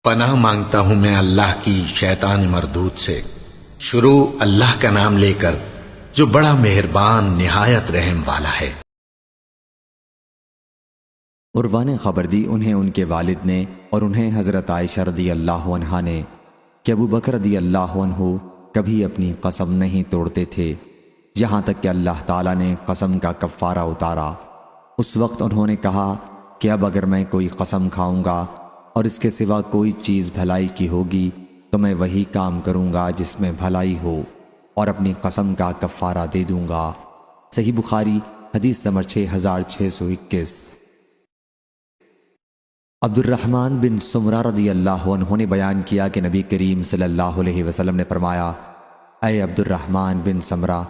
پناہ مانگتا ہوں میں اللہ کی شیطان مردود سے۔ شروع اللہ کا نام لے کر جو بڑا مہربان نہایت رحم والا ہے۔ عروہ نے خبر دی انہیں ان کے والد نے اور انہیں حضرت عائشہ رضی اللہ عنہا نے کہ ابو بکر رضی اللہ عنہ کبھی اپنی قسم نہیں توڑتے تھے یہاں تک کہ اللہ تعالیٰ نے قسم کا کفارہ اتارا۔ اس وقت انہوں نے کہا کہ اب اگر میں کوئی قسم کھاؤں گا اور اس کے سوا کوئی چیز بھلائی کی ہوگی تو میں وہی کام کروں گا جس میں بھلائی ہو اور اپنی قسم کا کفارہ دے دوں گا۔ صحیح بخاری حدیث نمبر 6621۔ عبد الرحمن بن سمرہ رضی اللہ عنہ نے بیان کیا کہ نبی کریم صلی اللہ علیہ وسلم نے فرمایا، اے عبد الرحمن بن سمرہ،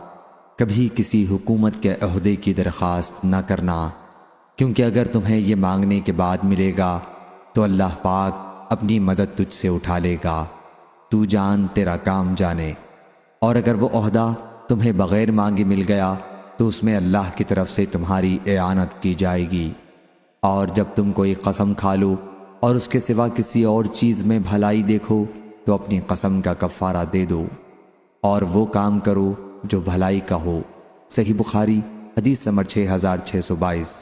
کبھی کسی حکومت کے عہدے کی درخواست نہ کرنا، کیونکہ اگر تمہیں یہ مانگنے کے بعد ملے گا تو اللہ پاک اپنی مدد تجھ سے اٹھا لے گا، تو جان تیرا کام جانے، اور اگر وہ عہدہ تمہیں بغیر مانگے مل گیا تو اس میں اللہ کی طرف سے تمہاری اعانت کی جائے گی۔ اور جب تم کوئی قسم کھا لو اور اس کے سوا کسی اور چیز میں بھلائی دیکھو تو اپنی قسم کا کفارہ دے دو اور وہ کام کرو جو بھلائی کا ہو۔ صحیح بخاری حدیث نمبر 6622۔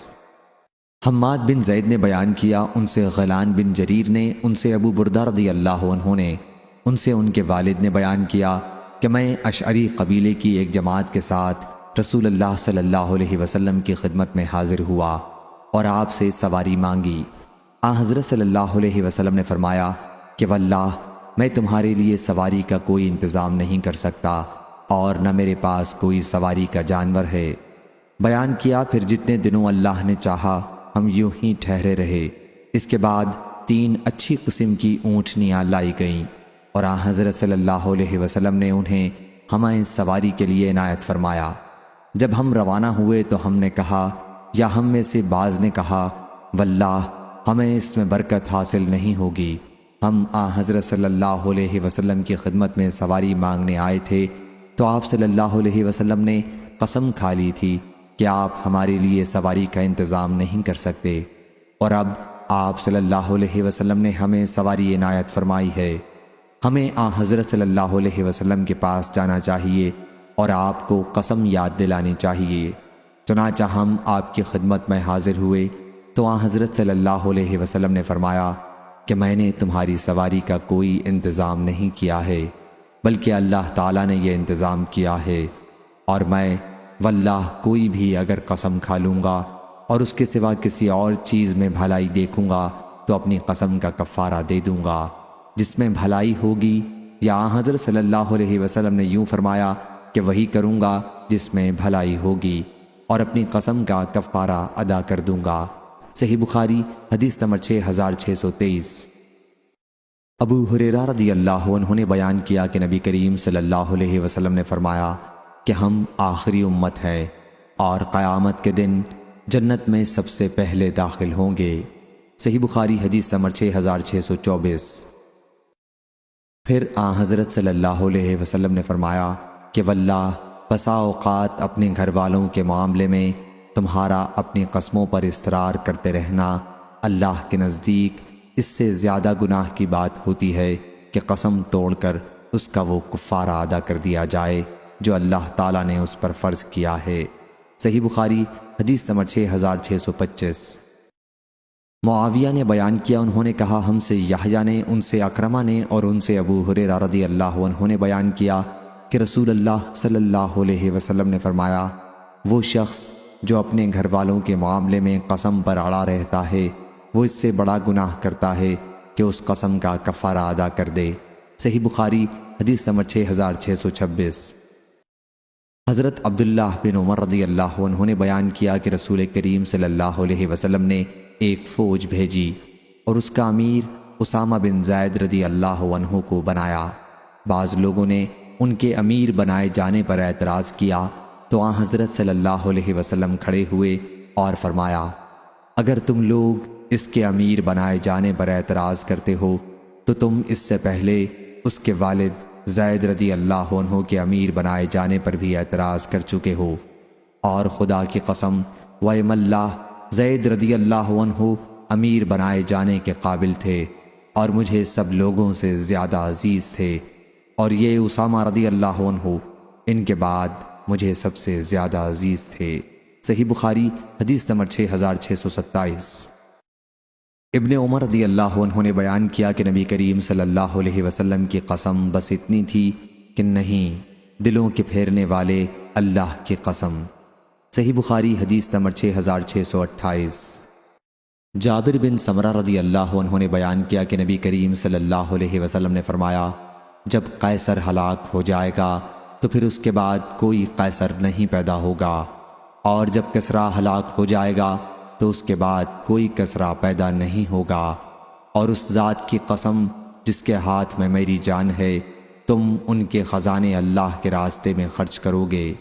حماد بن زید نے بیان کیا، ان سے غیلان بن جریر نے، ان سے ابو بردہ رضی اللہ عنہ نے، ان سے ان کے والد نے بیان کیا کہ میں اشعری قبیلے کی ایک جماعت کے ساتھ رسول اللہ صلی اللہ علیہ وسلم کی خدمت میں حاضر ہوا اور آپ سے سواری مانگی۔ حضرت صلی اللہ علیہ وسلم نے فرمایا کہ واللہ میں تمہارے لیے سواری کا کوئی انتظام نہیں کر سکتا اور نہ میرے پاس کوئی سواری کا جانور ہے۔ بیان کیا پھر جتنے دنوں اللہ نے چاہا ہم یوں ہی ٹھہرے رہے۔ اس کے بعد 3 اچھی قسم کی اونٹنیاں لائی گئیں اور حضرت صلی اللہ علیہ وسلم نے انہیں ہمیں سواری کے لیے عنایت فرمایا۔ جب ہم روانہ ہوئے تو ہم نے کہا، یا ہم میں سے بعض نے کہا، واللہ ہمیں اس میں برکت حاصل نہیں ہوگی، ہم حضرت صلی اللہ علیہ وسلم کی خدمت میں سواری مانگنے آئے تھے تو آپ صلی اللہ علیہ وسلم نے قسم کھا لی تھی کہ آپ ہمارے لیے سواری کا انتظام نہیں کر سکتے، اور اب آپ صلی اللہ علیہ وسلم نے ہمیں سواری عنایت فرمائی ہے، ہمیں حضرت صلی اللہ علیہ وسلم کے پاس جانا چاہیے اور آپ کو قسم یاد دلانی چاہیے۔ چنانچہ ہم آپ کی خدمت میں حاضر ہوئے تو حضرت صلی اللہ علیہ وسلم نے فرمایا کہ میں نے تمہاری سواری کا کوئی انتظام نہیں کیا ہے بلکہ اللہ تعالیٰ نے یہ انتظام کیا ہے، اور میں واللہ کوئی بھی اگر قسم کھا لوں گا اور اس کے سوا کسی اور چیز میں بھلائی دیکھوں گا تو اپنی قسم کا کفارہ دے دوں گا جس میں بھلائی ہوگی، یا حضرت صلی اللہ علیہ وسلم نے یوں فرمایا کہ وہی کروں گا جس میں بھلائی ہوگی اور اپنی قسم کا کفارہ ادا کر دوں گا۔ صحیح بخاری حدیث نمبر 6623۔ ابو ہریرہ رضی اللہ عنہ نے بیان کیا کہ نبی کریم صلی اللہ علیہ وسلم نے فرمایا کہ ہم آخری امت ہیں اور قیامت کے دن جنت میں سب سے پہلے داخل ہوں گے۔ صحیح بخاری حدیث نمبر 6624۔ پھر حضرت صلی اللہ علیہ وسلم نے فرمایا کہ واللہ بسا اوقات اپنے گھر والوں کے معاملے میں تمہارا اپنی قسموں پر اصرار کرتے رہنا اللہ کے نزدیک اس سے زیادہ گناہ کی بات ہوتی ہے کہ قسم توڑ کر اس کا وہ کفارہ ادا کر دیا جائے جو اللہ تعالیٰ نے اس پر فرض کیا ہے۔ صحیح بخاری حدیث نمبر 6625۔ معاویہ نے بیان کیا، انہوں نے کہا ہم سے یحییٰ نے، ان سے اکرمہ نے اور ان سے ابو ہریرہ رضی اللہ عنہ نے بیان کیا کہ رسول اللہ صلی اللہ علیہ وسلم نے فرمایا، وہ شخص جو اپنے گھر والوں کے معاملے میں قسم پر اڑا رہتا ہے وہ اس سے بڑا گناہ کرتا ہے کہ اس قسم کا کفارہ ادا کر دے۔ صحیح بخاری حدیث نمبر 6626۔ حضرت عبداللہ بن عمر رضی اللہ عنہ نے بیان کیا کہ رسول کریم صلی اللہ علیہ وسلم نے ایک فوج بھیجی اور اس کا امیر اسامہ بن زید رضی اللہ عنہ کو بنایا۔ بعض لوگوں نے ان کے امیر بنائے جانے پر اعتراض کیا تو حضرت صلی اللہ علیہ وسلم کھڑے ہوئے اور فرمایا، اگر تم لوگ اس کے امیر بنائے جانے پر اعتراض کرتے ہو تو تم اس سے پہلے اس کے والد زید رضی اللہ عنہ کے امیر بنائے جانے پر بھی اعتراض کر چکے ہو، اور خدا کی قسم وَإِمَ اللَّهِ زید رضی اللہ عنہ امیر بنائے جانے کے قابل تھے اور مجھے سب لوگوں سے زیادہ عزیز تھے، اور یہ اسامہ رضی اللہ عنہ ان کے بعد مجھے سب سے زیادہ عزیز تھے۔ صحیح بخاری حدیث نمبر 6627۔ ابن عمر رضی اللہ عنہ نے بیان کیا کہ نبی کریم صلی اللہ علیہ وسلم کی قسم بس اتنی تھی کہ نہیں، دلوں کے پھیرنے والے اللہ کی قسم۔ صحیح بخاری حدیث نمبر 6628۔ جابر بن سمرہ رضی اللہ عنہ نے بیان کیا کہ نبی کریم صلی اللہ علیہ وسلم نے فرمایا، جب قیصر ہلاک ہو جائے گا تو پھر اس کے بعد کوئی قیصر نہیں پیدا ہوگا، اور جب کسریٰ ہلاک ہو جائے گا تو اس کے بعد کوئی کسریٰ پیدا نہیں ہوگا، اور اس ذات کی قسم جس کے ہاتھ میں میری جان ہے، تم ان کے خزانے اللہ کے راستے میں خرچ کرو گے۔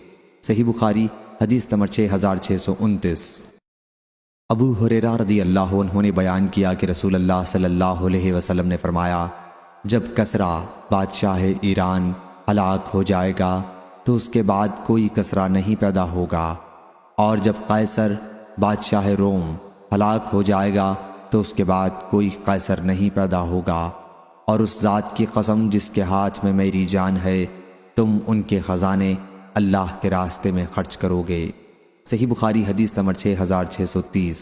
صحیح بخاری حدیث نمبر 6629۔ ابو ہریرہ رضی اللہ عنہ نے بیان کیا کہ رسول اللہ صلی اللہ علیہ وسلم نے فرمایا، جب کسریٰ بادشاہ ایران ہلاک ہو جائے گا تو اس کے بعد کوئی کسریٰ نہیں پیدا ہوگا، اور جب قیصر بادشاہ روم ہلاک ہو جائے گا تو اس کے بعد کوئی قیصر نہیں پیدا ہوگا، اور اس ذات کی قسم جس کے ہاتھ میں میری جان ہے، تم ان کے خزانے اللہ کے راستے میں خرچ کرو گے۔ صحیح بخاری حدیث نمبر 6630۔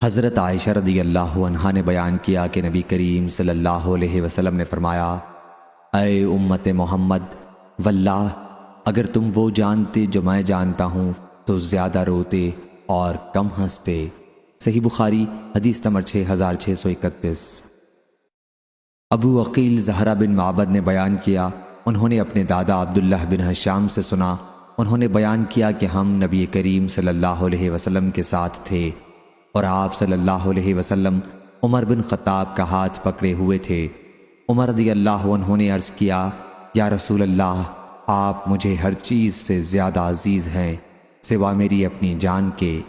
حضرت عائشہ رضی اللہ عنہا نے بیان کیا کہ نبی کریم صلی اللہ علیہ وسلم نے فرمایا، اے امت محمد، واللہ اگر تم وہ جانتے جو میں جانتا ہوں تو زیادہ روتے اور کم ہنستے۔ صحیح بخاری حدیث نمبر 6631۔ ابو عقیل زہرہ بن معبد نے بیان کیا، انہوں نے اپنے دادا عبداللہ بن حشام سے سنا، انہوں نے بیان کیا کہ ہم نبی کریم صلی اللہ علیہ وسلم کے ساتھ تھے، اور آپ صلی اللہ علیہ وسلم عمر بن خطاب کا ہاتھ پکڑے ہوئے تھے۔ عمر رضی اللہ عنہ نے عرض کیا، یا رسول اللہ، آپ مجھے ہر چیز سے زیادہ عزیز ہیں سوا میری اپنی جان کے۔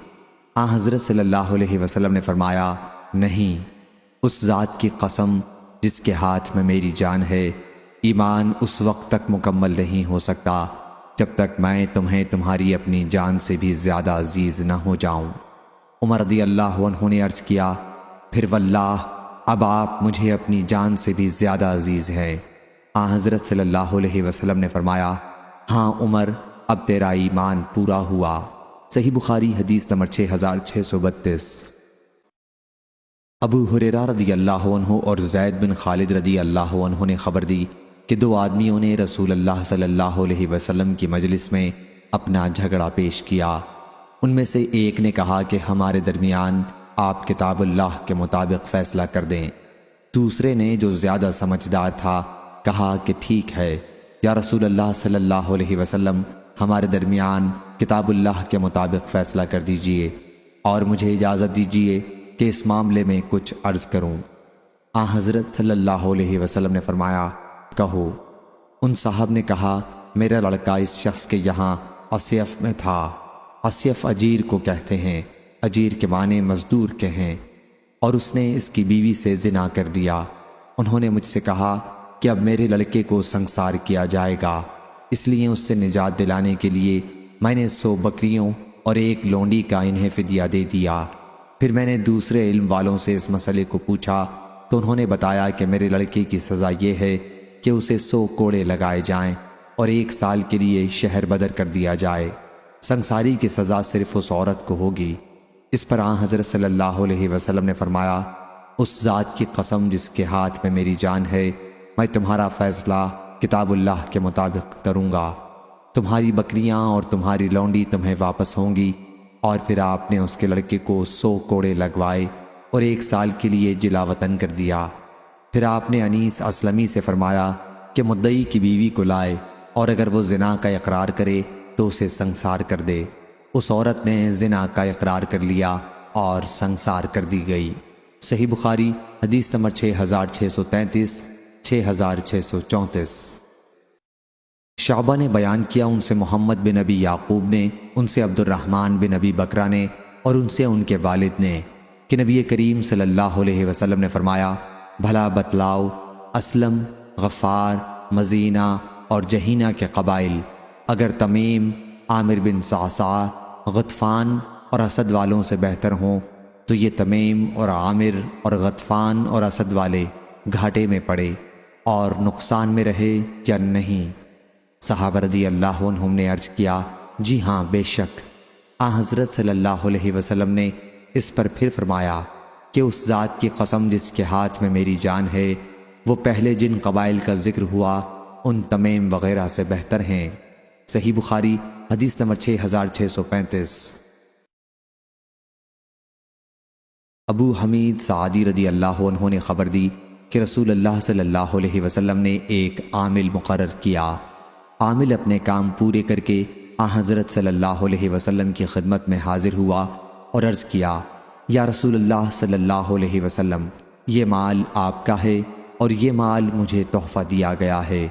حضرت صلی اللہ علیہ وسلم نے فرمایا، نہیں، اس ذات کی قسم جس کے ہاتھ میں میری جان ہے، ایمان اس وقت تک مکمل نہیں ہو سکتا جب تک میں تمہیں تمہاری اپنی جان سے بھی زیادہ عزیز نہ ہو جاؤں۔ عمر رضی اللہ عنہ نے عرض کیا، پھر واللہ اب آپ مجھے اپنی جان سے بھی زیادہ عزیز ہیں۔ حضرت صلی اللہ علیہ وسلم نے فرمایا، ہاں عمر، اب تیرا ایمان پورا ہوا۔ صحیح بخاری حدیث نمبر 6632۔ ابو ہریرہ رضی اللہ عنہ اور زید بن خالد رضی اللہ عنہ نے خبر دی کہ دو آدمیوں نے رسول اللہ صلی اللہ علیہ وسلم کی مجلس میں اپنا جھگڑا پیش کیا۔ ان میں سے ایک نے کہا کہ ہمارے درمیان آپ کتاب اللہ کے مطابق فیصلہ کر دیں۔ دوسرے نے، جو زیادہ سمجھدار تھا، کہا کہ ٹھیک ہے یا رسول اللہ صلی اللہ علیہ وسلم، ہمارے درمیان کتاب اللہ کے مطابق فیصلہ کر دیجئے، اور مجھے اجازت دیجئے کہ اس معاملے میں کچھ عرض کروں۔ حضرت صلی اللہ علیہ وسلم نے فرمایا، کہو۔ ان صاحب نے کہا، میرا لڑکا اس شخص کے یہاں اصیف میں تھا۔ اصیف اجیر کو کہتے ہیں، اجیر کے معنی مزدور کے ہیں، اور اس نے اس کی بیوی سے زنا کر دیا۔ انہوں نے مجھ سے کہا کہ اب میرے لڑکے کو سنسار کیا جائے گا، اس لیے اس سے نجات دلانے کے لیے میں نے 100 بکریوں اور 1 لونڈی کا انہیں فدیہ دے دیا۔ پھر میں نے دوسرے علم والوں سے اس مسئلے کو پوچھا تو انہوں نے بتایا کہ میرے لڑکے کی سزا یہ ہے کہ اسے 100 کوڑے لگائے جائیں اور 1 سال کے لیے شہر بدر کر دیا جائے۔ سنساری کی سزا صرف اس عورت کو ہوگی۔ اس پر حضرت صلی اللہ علیہ وسلم نے فرمایا، اس ذات کی قسم جس کے ہاتھ میں میری جان ہے، میں تمہارا فیصلہ کتاب اللہ کے مطابق کروں گا۔ تمہاری بکریاں اور تمہاری لونڈی تمہیں واپس ہوں گی۔ اور پھر آپ نے اس کے لڑکے کو 100 کوڑے لگوائے اور 1 سال کے لیے جلا وطن کر دیا۔ پھر آپ نے انیس اسلمی سے فرمایا کہ مدعی کی بیوی کو لائے، اور اگر وہ زنا کا اقرار کرے تو اسے سنسار کر دے۔ اس عورت نے زنا کا اقرار کر لیا اور سنسار کر دی گئی۔ صحیح بخاری حدیث نمبر 6633، 6634۔ شعبہ نے بیان کیا، ان سے محمد بن ابی یعقوب نے، ان سے عبد الرحمن بن ابی بکرہ نے، اور ان سے ان کے والد نے، کہ نبی کریم صلی اللہ علیہ وسلم نے فرمایا، بھلا بتلاؤ، اسلم، غفار، مزینہ اور جہینہ کے قبائل اگر تمیم، عامر بن صعصع، غطفان اور اسد والوں سے بہتر ہوں تو یہ تمیم اور عامر اور غطفان اور اسد والے گھاٹے میں پڑے اور نقصان میں رہے یا نہیں؟ صحابہ رضی اللہ عنہم نے عرض کیا، جی ہاں بے شک۔ حضرت صلی اللہ علیہ وسلم نے اس پر پھر فرمایا کہ اس ذات کی قسم جس کے ہاتھ میں میری جان ہے، وہ پہلے جن قبائل کا ذکر ہوا ان تمیم وغیرہ سے بہتر ہیں۔ صحیح بخاری حدیث نمبر 6635۔ ابو حمید سعدی رضی اللہ عنہ نے خبر دی کہ رسول اللہ صلی اللہ علیہ وسلم نے ایک عامل مقرر کیا۔ عامل اپنے کام پورے کر کے حضرت صلی اللہ علیہ وسلم کی خدمت میں حاضر ہوا اور عرض کیا، یا رسول اللہ صلی اللہ علیہ وسلم، یہ مال آپ کا ہے اور یہ مال مجھے تحفہ دیا گیا ہے۔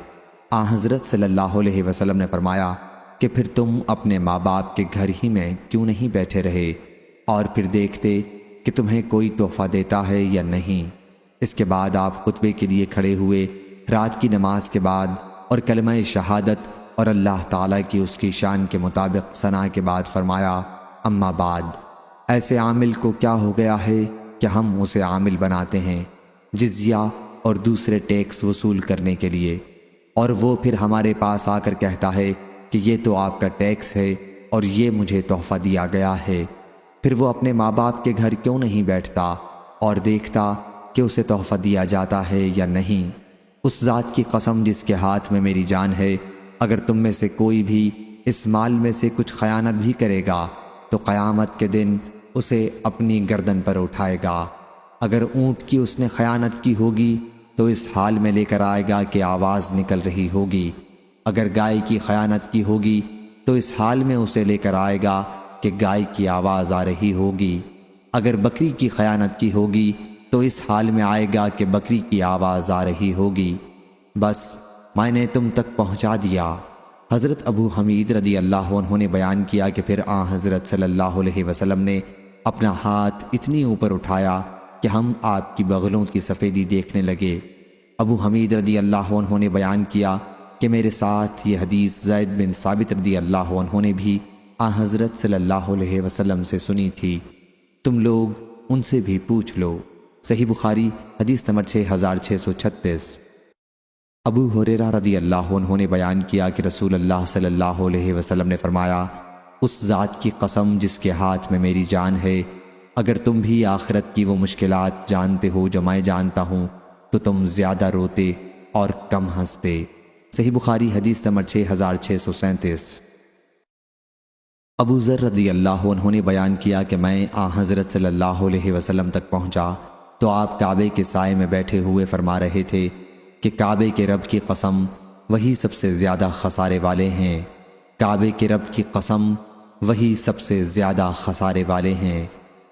حضرت صلی اللہ علیہ وسلم نے فرمایا کہ پھر تم اپنے ماں باپ کے گھر ہی میں کیوں نہیں بیٹھے رہے اور پھر دیکھتے کہ تمہیں کوئی تحفہ دیتا ہے یا نہیں۔ اس کے بعد آپ خطبے کے لیے کھڑے ہوئے، رات کی نماز کے بعد اور کلمہ شہادت اور اللہ تعالیٰ کی اس کی شان کے مطابق ثنا کے بعد فرمایا، اما بعد، ایسے عامل کو کیا ہو گیا ہے کہ ہم اسے عامل بناتے ہیں جزیہ اور دوسرے ٹیکس وصول کرنے کے لیے، اور وہ پھر ہمارے پاس آ کر کہتا ہے کہ یہ تو آپ کا ٹیکس ہے اور یہ مجھے تحفہ دیا گیا ہے۔ پھر وہ اپنے ماں باپ کے گھر کیوں نہیں بیٹھتا اور دیکھتا کہ اسے تحفہ دیا جاتا ہے یا نہیں؟ اس ذات کی قسم جس کے ہاتھ میں میری جان ہے، اگر تم میں سے کوئی بھی اس مال میں سے کچھ خیانت بھی کرے گا تو قیامت کے دن اسے اپنی گردن پر اٹھائے گا۔ اگر اونٹ کی اس نے خیانت کی ہوگی تو اس حال میں لے کر آئے گا کہ آواز نکل رہی ہوگی۔ اگر گائے کی خیانت کی ہوگی تو اس حال میں اسے لے کر آئے گا کہ گائے کی آواز آ رہی ہوگی۔ اگر بکری کی خیانت کی ہوگی تو اس حال میں آئے گا کہ بکری کی آواز آ رہی ہوگی۔ بس میں نے تم تک پہنچا دیا۔ حضرت ابو حمید رضی اللہ عنہ نے بیان کیا کہ پھر حضرت صلی اللہ علیہ وسلم نے اپنا ہاتھ اتنی اوپر اٹھایا کہ ہم آپ کی بغلوں کی سفیدی دیکھنے لگے۔ ابو حمید رضی اللہ عنہ نے بیان کیا کہ میرے ساتھ یہ حدیث زید بن ثابت رضی اللہ عنہ نے بھی حضرت صلی اللہ علیہ وسلم سے سنی تھی، تم لوگ ان سے بھی پوچھ لو۔ صحیح بخاری حدیث نمبر 6636۔ ابو ہریرہ رضی اللہ عنہ نے بیان کیا کہ رسول اللہ صلی اللہ علیہ وسلم نے فرمایا، اس ذات کی قسم جس کے ہاتھ میں میری جان ہے، اگر تم بھی آخرت کی وہ مشکلات جانتے ہو جو میں جانتا ہوں تو تم زیادہ روتے اور کم ہنستے۔ صحیح بخاری حدیث نمبر 6637۔ ابو ذر رضی اللہ عنہ نے بیان کیا کہ میں حضرت صلی اللہ علیہ وسلم تک پہنچا تو آپ کعبے کے سائے میں بیٹھے ہوئے فرما رہے تھے کہ کعبے کے رب کی قسم وہی سب سے زیادہ خسارے والے ہیں، کعبے کے رب کی قسم وہی سب سے زیادہ خسارے والے ہیں۔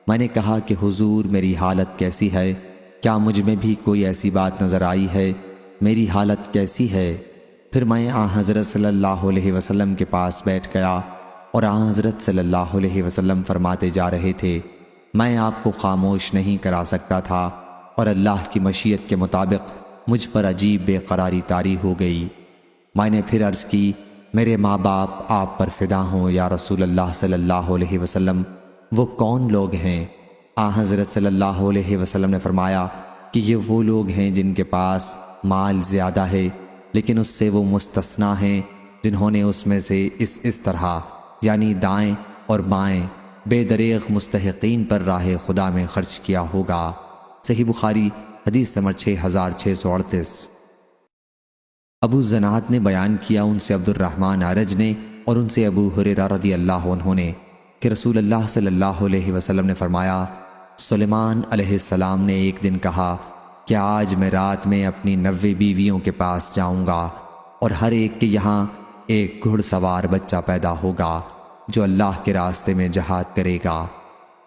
میں نے کہا کہ حضور میری حالت کیسی ہے؟ کیا مجھ میں بھی کوئی ایسی بات نظر آئی ہے؟ میری حالت کیسی ہے؟ پھر میں حضرت صلی اللہ علیہ وسلم کے پاس بیٹھ گیا اور حضرت صلی اللہ علیہ وسلم فرماتے جا رہے تھے، میں آپ کو خاموش نہیں کرا سکتا تھا، اور اللہ کی مشیت کے مطابق مجھ پر عجیب بے قراری طاری ہو گئی۔ میں نے پھر عرض کی، میرے ماں باپ آپ پر فدا ہوں یا رسول اللہ صلی اللہ علیہ وسلم، وہ کون لوگ ہیں؟ حضرت صلی اللہ علیہ وسلم نے فرمایا کہ یہ وہ لوگ ہیں جن کے پاس مال زیادہ ہے لیکن اس سے وہ مستثنیٰ ہیں جنہوں نے اس میں سے اس طرح یعنی دائیں اور بائیں بے دریغ مستحقین پر راہ خدا میں خرچ کیا ہوگا۔ صحیح بخاری حدیث نمبر 6638۔ ابو زناد نے بیان کیا ان سے عبد الرحمن اعرج نے اور ان سے ابو ہریرہ رضی اللہ عنہ نے کہ رسول اللہ صلی اللہ علیہ وسلم نے فرمایا، سلیمان علیہ السلام نے ایک دن کہا کہ آج میں رات میں اپنی 90 بیویوں کے پاس جاؤں گا اور ہر ایک کے یہاں ایک گھڑ سوار بچہ پیدا ہوگا جو اللہ کے راستے میں جہاد کرے گا۔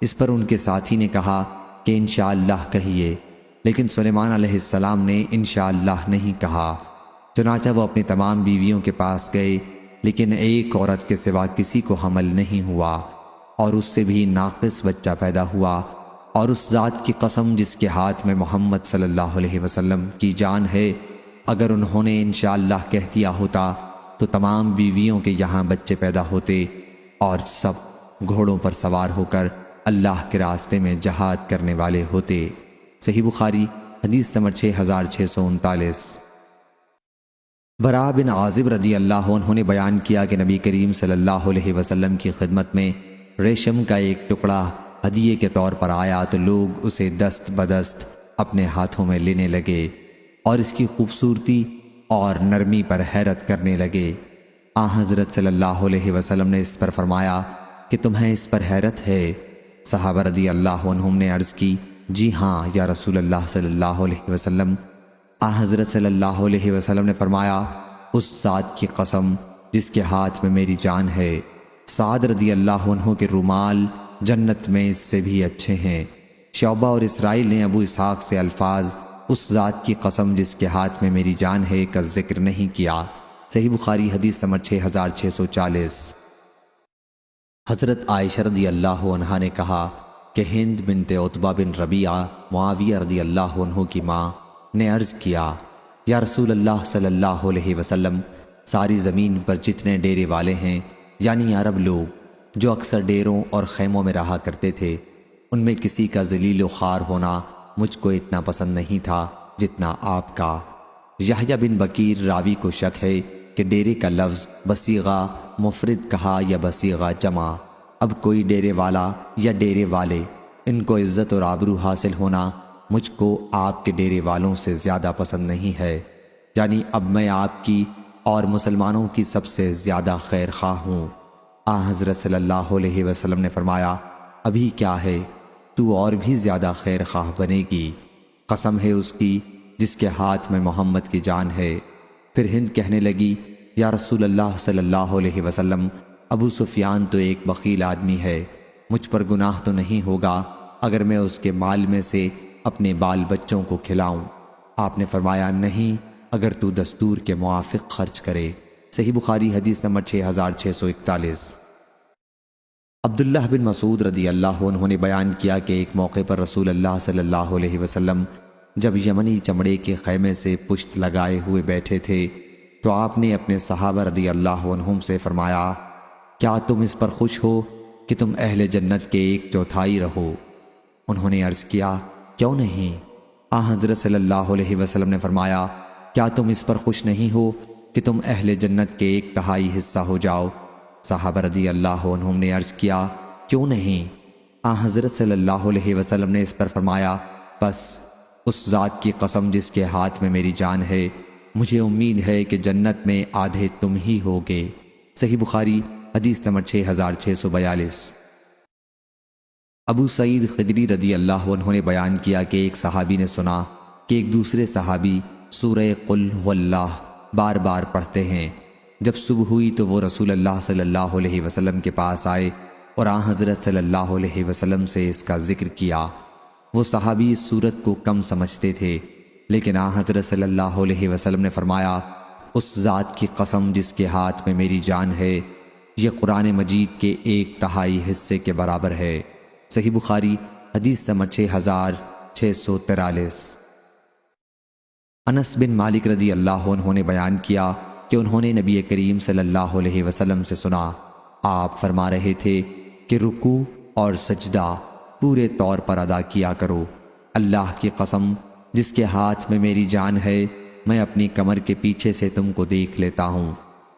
اس پر ان کے ساتھی نے کہا کہ انشاءاللہ کہیے، لیکن سلیمان علیہ السلام نے انشاءاللہ نہیں کہا۔ چنانچہ وہ اپنی تمام بیویوں کے پاس گئے لیکن ایک عورت کے سوا کسی کو حمل نہیں ہوا اور اس سے بھی ناقص بچہ پیدا ہوا، اور اس ذات کی قسم جس کے ہاتھ میں محمد صلی اللہ علیہ وسلم کی جان ہے، اگر انہوں نے انشاءاللہ کہہ دیا ہوتا تو تمام بیویوں کے یہاں بچے پیدا ہوتے اور سب گھوڑوں پر سوار ہو کر اللہ کے راستے میں جہاد کرنے والے ہوتے۔ صحیح بخاری حدیث نمبر 6639۔ برا بن عازب رضی اللہ عنہ نے بیان کیا کہ نبی کریم صلی اللہ علیہ وسلم کی خدمت میں ریشم کا ایک ٹکڑا ہدیے کے طور پر آیا تو لوگ اسے دست بدست اپنے ہاتھوں میں لینے لگے اور اس کی خوبصورتی اور نرمی پر حیرت کرنے لگے۔ حضرت صلی اللہ علیہ وسلم نے اس پر فرمایا کہ تمہیں اس پر حیرت ہے؟ صحابہ رضی اللہ عنہم نے عرض کی جی ہاں یا رسول اللہ صلی اللہ علیہ وسلم۔ حضرت صلی اللہ علیہ وسلم نے فرمایا اس ذات کی قسم جس کے ہاتھ میں میری جان ہے، سعد رضی اللہ عنہ کے رومال جنت میں اس سے بھی اچھے ہیں۔ شعبہ اور اسرائیل نے ابو اسحاق سے الفاظ اس ذات کی قسم جس کے ہاتھ میں میری جان ہے کا ذکر نہیں کیا۔ صحیح بخاری حدیث نمبر 6640۔ حضرت عائشہ رضی اللہ عنہا نے کہا کہ ہند بنت عتبہ بن ربیعہ معاویہ رضی اللہ عنہ کی ماں نے عرض کیا یا رسول اللہ صلی اللہ علیہ وسلم، ساری زمین پر جتنے ڈیرے والے ہیں یعنی عرب لوگ جو اکثر ڈیروں اور خیموں میں رہا کرتے تھے، ان میں کسی کا ذلیل و خوار ہونا مجھ کو اتنا پسند نہیں تھا جتنا آپ کا۔ یحییٰ بن بکیر راوی کو شک ہے کہ ڈیرے کا لفظ بصیغہ مفرد کہا یا بصیغہ جمع۔ اب کوئی ڈیرے والا یا ڈیرے والے، ان کو عزت اور آبرو حاصل ہونا مجھ کو آپ کے ڈیرے والوں سے زیادہ پسند نہیں ہے، یعنی اب میں آپ کی اور مسلمانوں کی سب سے زیادہ خیر خواہ ہوں۔ حضرت صلی اللہ علیہ وسلم نے فرمایا ابھی کیا ہے، تو اور بھی زیادہ خیر خواہ بنے گی، قسم ہے اس کی جس کے ہاتھ میں محمد کی جان ہے۔ پھر ہند کہنے لگی یا رسول اللہ صلی اللہ علیہ وسلم، ابو سفیان تو ایک بخیل آدمی ہے، مجھ پر گناہ تو نہیں ہوگا اگر میں اس کے مال میں سے اپنے بال بچوں کو کھلاؤں؟ آپ نے فرمایا نہیں، اگر تو دستور کے موافق خرچ کرے۔ صحیح بخاری حدیث نمبر 6641۔ عبداللہ بن مسعود رضی اللہ عنہ نے بیان کیا کہ ایک موقع پر رسول اللہ صلی اللہ علیہ وسلم جب یمنی چمڑے کے خیمے سے پشت لگائے ہوئے بیٹھے تھے تو آپ نے اپنے صحابہ رضی اللہ عنہم سے فرمایا کیا تم اس پر خوش ہو کہ تم اہل جنت کے 1/4 رہو؟ انہوں نے عرض کیا کیوں نہیں؟ حضرت صلی اللہ علیہ وسلم نے فرمایا کیا تم اس پر خوش نہیں ہو کہ تم اہل جنت کے 1/3 حصہ ہو جاؤ؟ صحابہ رضی اللہ عنہم نے عرض کیا کیوں نہیں؟ حضرت صلی اللہ علیہ وسلم نے اس پر فرمایا بس اس ذات کی قسم جس کے ہاتھ میں میری جان ہے، مجھے امید ہے کہ جنت میں آدھے تم ہی ہوگے۔ صحیح بخاری حدیث نمبر 6642۔ ابو سعید خدری رضی اللہ عنہ نے بیان کیا کہ ایک صحابی نے سنا کہ ایک دوسرے صحابی سورہ قل هو اللہ بار بار پڑھتے ہیں۔ جب صبح ہوئی تو وہ رسول اللہ صلی اللہ علیہ وسلم کے پاس آئے اور حضرت صلی اللہ علیہ وسلم سے اس کا ذکر کیا۔ وہ صحابی اس صورت کو کم سمجھتے تھے، لیکن حضرت صلی اللہ علیہ وسلم نے فرمایا اس ذات کی قسم جس کے ہاتھ میں میری جان ہے، یہ قرآن مجید کے 1/3 حصے کے برابر ہے۔ صحیح بخاری حدیث نمبر 6643۔ انس بن مالک رضی اللہ عنہ نے بیان کیا کہ انہوں نے نبی کریم صلی اللہ علیہ وسلم سے سنا، آپ فرما رہے تھے کہ رکوع اور سجدہ پورے طور پر ادا کیا کرو۔ اللہ کی قسم جس کے ہاتھ میں میری جان ہے، میں اپنی کمر کے پیچھے سے تم کو دیکھ لیتا ہوں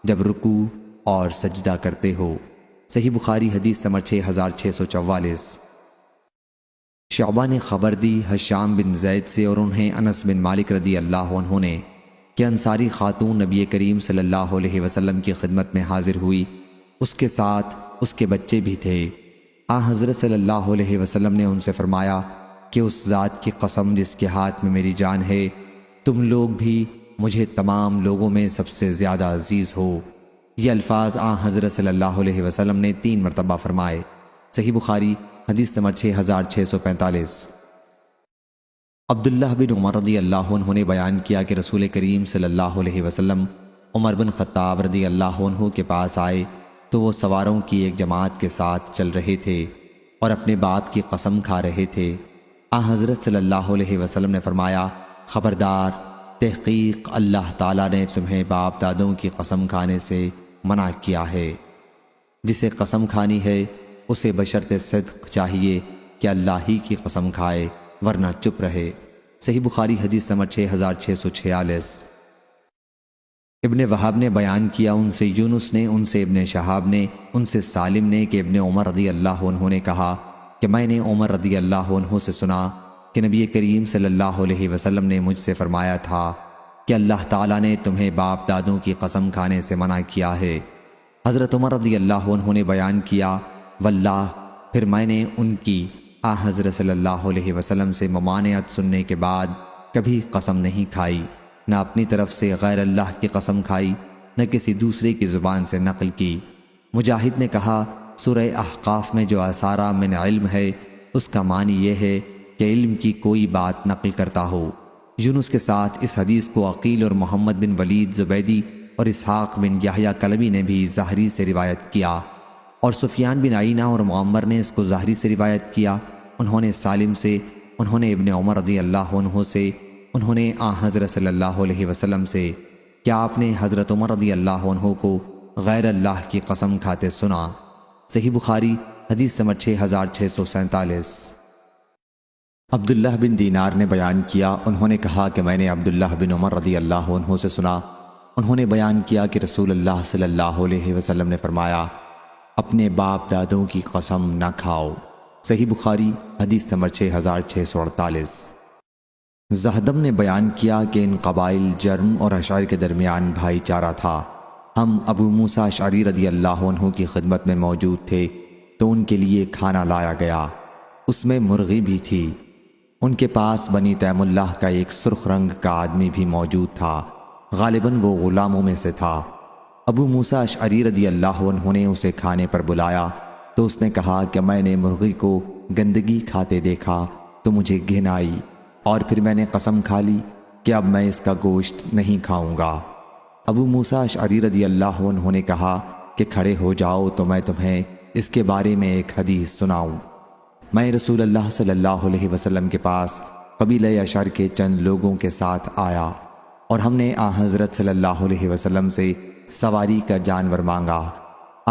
جب رکوع اور سجدہ کرتے ہو۔ صحیح بخاری حدیث نمبر 6644۔ شعبہ نے خبر دی حشام بن زید سے اور انہیں انس بن مالک رضی اللہ عنہ نے کہ انصاری خاتون نبی کریم صلی اللہ علیہ وسلم کی خدمت میں حاضر ہوئی، اس کے ساتھ اس کے بچے بھی تھے۔ حضرت صلی اللہ علیہ وسلم نے ان سے فرمایا کہ اس ذات کی قسم جس کے ہاتھ میں میری جان ہے، تم لوگ بھی مجھے تمام لوگوں میں سب سے زیادہ عزیز ہو۔ یہ الفاظ حضرت صلی اللہ علیہ وسلم نے 3 مرتبہ فرمائے۔ صحیح بخاری حدیث نمبر 6645۔ عبداللہ بن عمر رضی اللہ عنہ نے بیان کیا کہ رسول کریم صلی اللہ علیہ وسلم عمر بن خطاب رضی اللہ عنہ کے پاس آئے تو وہ سواروں کی ایک جماعت کے ساتھ چل رہے تھے اور اپنے باپ کی قسم کھا رہے تھے۔ حضرت صلی اللہ علیہ وسلم نے فرمایا خبردار، تحقیق اللہ تعالیٰ نے تمہیں باپ دادوں کی قسم کھانے سے منع کیا ہے۔ جسے قسم کھانی ہے اسے بشرط صدق چاہیے کہ اللہ ہی کی قسم کھائے ورنہ چپ رہے۔ صحیح بخاری حدیث نمبر 6646۔ ابن وہب نے بیان کیا، ان سے یونس نے، ان سے ابن شہاب نے، ان سے سالم نے کہ ابن عمر رضی اللہ عنہ نے کہا کہ میں نے عمر رضی اللہ عنہ سے سنا کہ نبی کریم صلی اللہ علیہ وسلم نے مجھ سے فرمایا تھا کہ اللہ تعالیٰ نے تمہیں باپ دادوں کی قسم کھانے سے منع کیا ہے۔ حضرت عمر رضی اللہ عنہ نے بیان کیا، واللہ پھر میں نے ان کی حضرت صلی اللہ علیہ وسلم سے ممانعت سننے کے بعد کبھی قسم نہیں کھائی، نہ اپنی طرف سے غیر اللہ کی قسم کھائی، نہ کسی دوسرے کی زبان سے نقل کی۔ مجاہد نے کہا، سورہ احقاف میں جو اثارہ من علم ہے اس کا معنی یہ ہے کہ علم کی کوئی بات نقل کرتا ہو۔ یونس کے ساتھ اس حدیث کو عقیل اور محمد بن ولید زبیدی اور اسحاق بن یحییٰ کلبی نے بھی ظاہری سے روایت کیا، اور سفیان بن عینہ اور معمر نے اس کو ظاہری سے روایت کیا۔ انہوں نے سالم سے، انہوں نے ابن عمر رضی اللہ عنہ سے، انہوں نے حضرت صلی اللہ علیہ وسلم سے کیا آپ نے حضرت عمر رضی اللہ عنہ کو غیر اللہ کی قسم کھاتے سنا؟ صحیح بخاری حدیث نمبر 6647۔ عبداللہ بن دینار نے بیان کیا، انہوں نے کہا کہ میں نے عبداللہ بن عمر رضی اللہ عنہ سے سنا، انہوں نے بیان کیا کہ رسول اللہ صلی اللہ علیہ وسلم نے فرمایا، اپنے باپ دادوں کی قسم نہ کھاؤ۔ صحیح بخاری حدیث نمبر 6648۔ زہدم نے بیان کیا کہ ان قبائل جرم اور اشعری کے درمیان بھائی چارہ تھا۔ ہم ابو موسیٰ اشعری رضی اللہ عنہ کی خدمت میں موجود تھے تو ان کے لیے کھانا لایا گیا، اس میں مرغی بھی تھی۔ ان کے پاس بنی تیم اللہ کا ایک سرخ رنگ کا آدمی بھی موجود تھا، غالباً وہ غلاموں میں سے تھا۔ ابو موسیٰ اشعری رضی اللہ عنہ نے اسے کھانے پر بلایا تو اس نے کہا کہ میں نے مرغی کو گندگی کھاتے دیکھا تو مجھے گھن آئی، اور پھر میں نے قسم کھا لی کہ اب میں اس کا گوشت نہیں کھاؤں گا۔ ابو موسیٰ اشعری رضی اللہ عنہ نے کہا کہ کھڑے ہو جاؤ تو میں تمہیں اس کے بارے میں ایک حدیث سناؤں۔ میں رسول اللہ صلی اللہ علیہ وسلم کے پاس قبیلہ اشعر کے چند لوگوں کے ساتھ آیا اور ہم نے حضرت صلی اللہ علیہ وسلم سے سواری کا جانور مانگا۔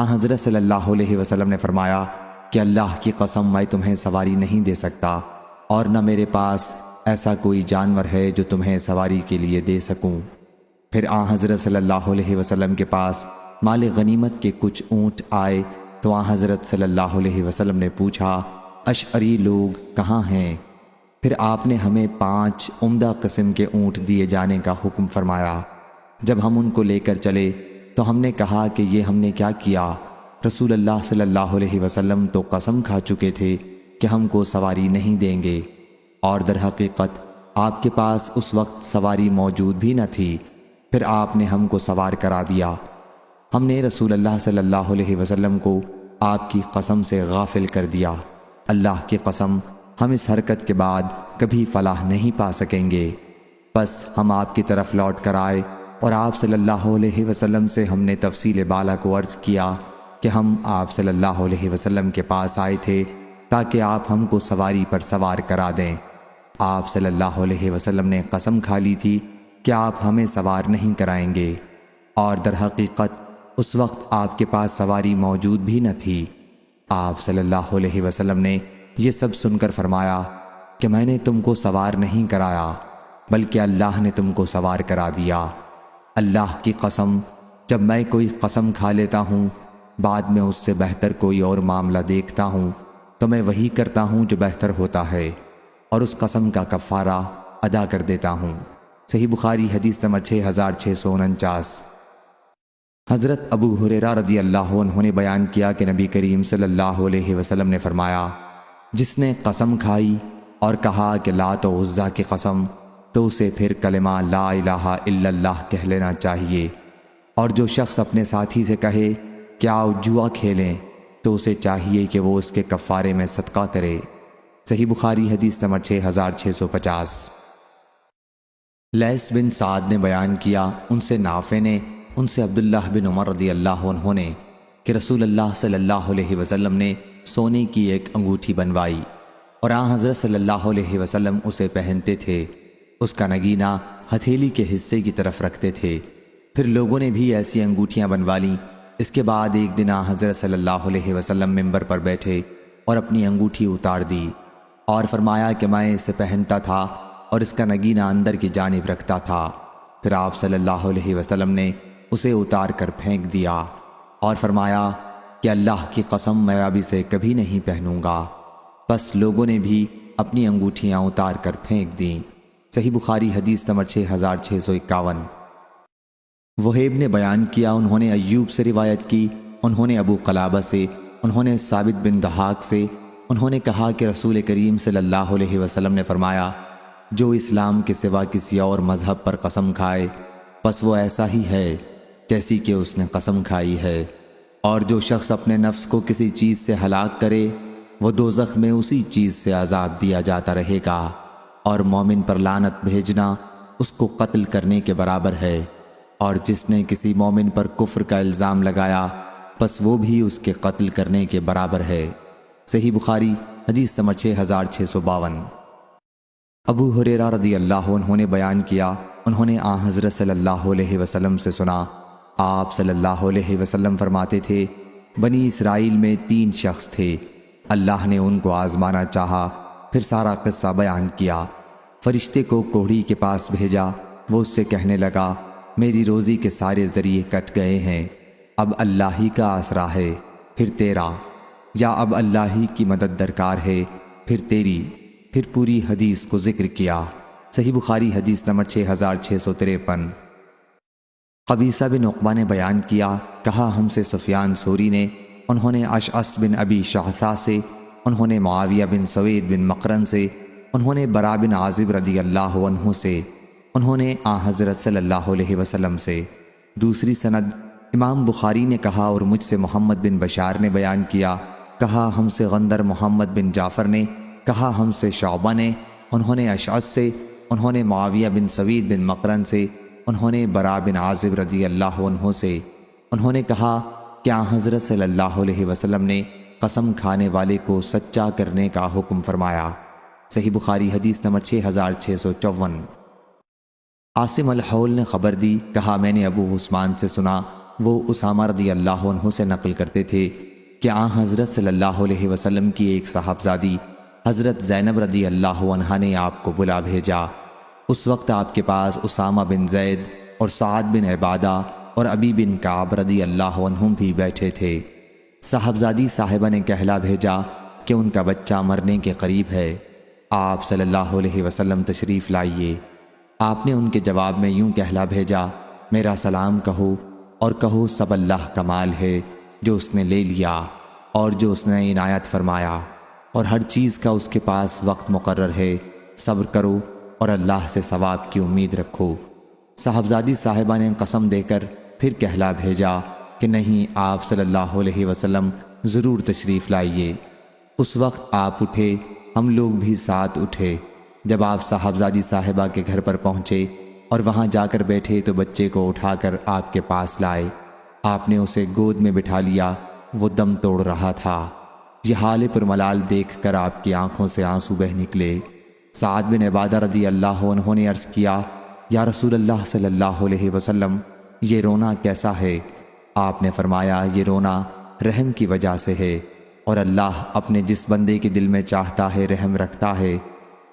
حضرت صلی اللہ علیہ وسلم نے فرمایا کہ اللہ کی قسم میں تمہیں سواری نہیں دے سکتا، اور نہ میرے پاس ایسا کوئی جانور ہے جو تمہیں سواری کے لیے دے سکوں۔ پھر حضرت صلی اللہ علیہ وسلم کے پاس مال غنیمت کے کچھ اونٹ آئے تو حضرت صلی اللہ علیہ وسلم نے پوچھا، اشعری لوگ کہاں ہیں؟ پھر آپ نے ہمیں 5 عمدہ قسم کے اونٹ دیے جانے کا حکم فرمایا۔ جب ہم ان کو لے کر چلے تو ہم نے کہا کہ یہ ہم نے کیا کیا؟ رسول اللہ صلی اللہ علیہ وسلم تو قسم کھا چکے تھے کہ ہم کو سواری نہیں دیں گے، اور در حقیقت آپ کے پاس اس وقت سواری موجود بھی نہ تھی۔ پھر آپ نے ہم کو سوار کرا دیا۔ ہم نے رسول اللہ صلی اللہ علیہ وسلم کو آپ کی قسم سے غافل کر دیا۔ اللہ کی قسم ہم اس حرکت کے بعد کبھی فلاح نہیں پا سکیں گے۔ بس ہم آپ کی طرف لوٹ کر آئے اور آپ صلی اللہ علیہ وسلم سے ہم نے تفصیل بالا کو عرض کیا کہ ہم آپ صلی اللہ علیہ وسلم کے پاس آئے تھے تاکہ آپ ہم کو سواری پر سوار کرا دیں۔ آپ صلی اللہ علیہ وسلم نے قسم کھا لی تھی کہ آپ ہمیں سوار نہیں کرائیں گے، اور در حقیقت اس وقت آپ کے پاس سواری موجود بھی نہ تھی۔ آپ صلی اللہ علیہ وسلم نے یہ سب سن کر فرمایا کہ میں نے تم کو سوار نہیں کرایا بلکہ اللہ نے تم کو سوار کرا دیا۔ اللہ کی قسم، جب میں کوئی قسم کھا لیتا ہوں بعد میں اس سے بہتر کوئی اور معاملہ دیکھتا ہوں تو میں وہی کرتا ہوں جو بہتر ہوتا ہے، اور اس قسم کا کفارہ ادا کر دیتا ہوں۔ صحیح بخاری حدیث نمبر 6649۔ حضرت ابو ہریرہ رضی اللہ عنہ نے بیان کیا کہ نبی کریم صلی اللہ علیہ وسلم نے فرمایا، جس نے قسم کھائی اور کہا کہ لات و عزیٰ کی قسم تو اسے پھر کلمہ لا الہ الا اللہ کہہ لینا چاہیے، اور جو شخص اپنے ساتھی سے کہے کہ آؤ جوا کھیلیں تو اسے چاہیے کہ وہ اس کے کفارے میں صدقہ کرے۔ صحیح بخاری حدیث نمبر 6650۔ لیث بن سعد نے بیان کیا، ان سے نافع نے، ان سے عبداللہ بن عمر رضی اللہ عنہ نے کہ رسول اللہ صلی اللہ علیہ وسلم نے سونے کی ایک انگوٹھی بنوائی اور حضرت صلی اللہ علیہ وسلم اسے پہنتے تھے، اس کا نگینہ ہتھیلی کے حصے کی طرف رکھتے تھے۔ پھر لوگوں نے بھی ایسی انگوٹھیاں بنوا لیں، اس کے بعد ایک دن حضرت صلی اللہ علیہ وسلم منبر پر بیٹھے اور اپنی انگوٹھی اتار دی اور فرمایا کہ میں اسے پہنتا تھا اور اس کا نگینہ اندر کی جانب رکھتا تھا۔ پھر آپ صلی اللہ علیہ وسلم نے اسے اتار کر پھینک دیا اور فرمایا کہ اللہ کی قسم میں اب اسے کبھی نہیں پہنوں گا۔ بس لوگوں نے بھی اپنی انگوٹھیاں اتار کر پھینک دیں۔ صحیح بخاری حدیث نمبر 6651۔ وہیب نے بیان کیا، انہوں نے ایوب سے روایت کی، انہوں نے ابو قلابہ سے، انہوں نے ثابت بن دحاق سے، انہوں نے کہا کہ رسول کریم صلی اللہ علیہ وسلم نے فرمایا، جو اسلام کے سوا کسی اور مذہب پر قسم کھائے بس وہ ایسا ہی ہے جیسی کہ اس نے قسم کھائی ہے، اور جو شخص اپنے نفس کو کسی چیز سے ہلاک کرے وہ دوزخ میں اسی چیز سے عذاب دیا جاتا رہے گا، اور مومن پر لعنت بھیجنا اس کو قتل کرنے کے برابر ہے، اور جس نے کسی مومن پر کفر کا الزام لگایا بس وہ بھی اس کے قتل کرنے کے برابر ہے۔ صحیح بخاری حدیث نمبر 6652۔ ابو ہریرہ رضی اللہ عنہ نے بیان کیا، انہوں نے حضرت صلی اللہ علیہ وسلم سے سنا، آپ صلی اللہ علیہ وسلم فرماتے تھے، بنی اسرائیل میں 3 شخص تھے، اللہ نے ان کو آزمانا چاہا، پھر سارا قصہ بیان کیا۔ فرشتے کو کوڑھی کے پاس بھیجا، وہ اس سے کہنے لگا، میری روزی کے سارے ذریعے کٹ گئے ہیں، اب اللہ ہی کا آسرا ہے، پھر تیرا، یا اب اللہ ہی کی مدد درکار ہے، پھر تیری، پھر پوری حدیث کو ذکر کیا۔ صحیح بخاری حدیث نمبر 6653۔ قبیصہ بن عقبہ نے بیان کیا، کہا ہم سے سفیان ثوری نے، انہوں نے اشعث بن ابی شعثہ سے، انہوں نے معاویہ بن سوید بن مقرن سے، انہوں نے برا بن عازب رضی اللہ عنہ سے، انہوں نے حضرت صلی اللہ علیہ وسلم سے۔ دوسری سند امام بخاری نے کہا، اور مجھ سے محمد بن بشار نے بیان کیا، کہا ہم سے غندر محمد بن جعفر نے، کہا ہم سے شعبہ نے، انہوں نے اشعث سے، انہوں نے معاویہ بن سوید بن مقرن سے، انہوں نے برا بن عازب رضی اللہ عنہ سے، انہوں نے کہا کیا حضرت صلی اللہ علیہ وسلم نے قسم کھانے والے کو سچا کرنے کا حکم فرمایا۔ صحیح بخاری حدیث نمبر 6654۔ عاصم الحول نے خبر دی، کہا میں نے ابو عثمان سے سنا، وہ اسامہ رضی اللہ عنہ سے نقل کرتے تھے کہ حضرت صلی اللہ علیہ وسلم کی ایک صاحبزادی حضرت زینب رضی اللہ عنہا نے آپ کو بلا بھیجا۔ اس وقت آپ کے پاس اسامہ بن زید اور سعد بن عبادہ اور ابی بن کعب رضی اللہ عنہم بھی بیٹھے تھے۔ صاحبزادی صاحبہ نے کہلا بھیجا کہ ان کا بچہ مرنے کے قریب ہے، آپ صلی اللہ علیہ وسلم تشریف لائیے۔ آپ نے ان کے جواب میں یوں کہلا بھیجا، میرا سلام کہو اور کہو سب اللہ کا مال ہے جو اس نے لے لیا اور جو اس نے عنایت فرمایا، اور ہر چیز کا اس کے پاس وقت مقرر ہے، صبر کرو اور اللہ سے ثواب کی امید رکھو۔ صاحبزادی صاحبہ نے قسم دے کر پھر کہلا بھیجا کہ نہیں، آپ صلی اللہ علیہ وسلم ضرور تشریف لائیے۔ اس وقت آپ اٹھے، ہم لوگ بھی ساتھ اٹھے۔ جب آپ صاحبزادی صاحبہ کے گھر پر پہنچے اور وہاں جا کر بیٹھے تو بچے کو اٹھا کر آپ کے پاس لائے۔ آپ نے اسے گود میں بٹھا لیا، وہ دم توڑ رہا تھا۔ یہ حال پرملال دیکھ کر آپ کی آنکھوں سے آنسو بہہ نکلے۔ سعد بن عبادہ رضی اللہ عنہ نے عرض کیا، یا رسول اللہ صلی اللہ علیہ وسلم، یہ رونا کیسا ہے؟ آپ نے فرمایا، یہ رونا رحم کی وجہ سے ہے، اور اللہ اپنے جس بندے کے دل میں چاہتا ہے رحم رکھتا ہے،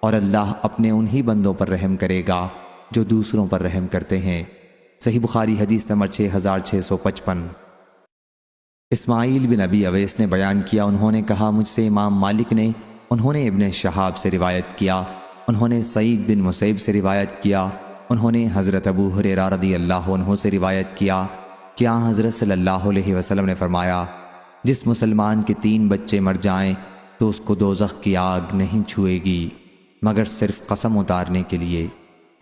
اور اللہ اپنے انہی بندوں پر رحم کرے گا جو دوسروں پر رحم کرتے ہیں۔ صحیح بخاری حدیث نمبر 6655۔ اسماعیل بن ابی اویس نے بیان کیا، انہوں نے کہا مجھ سے امام مالک نے، انہوں نے ابن شہاب سے روایت کیا، انہوں نے سعید بن مسیب سے روایت کیا، انہوں نے حضرت ابو ہریرہ رضی اللہ عنہ سے روایت کیا کہ حضرت صلی اللہ علیہ وسلم نے فرمایا، جس مسلمان کے 3 بچے مر جائیں تو اس کو دوزخ کی آگ نہیں چھوئے گی مگر صرف قسم اتارنے کے لیے۔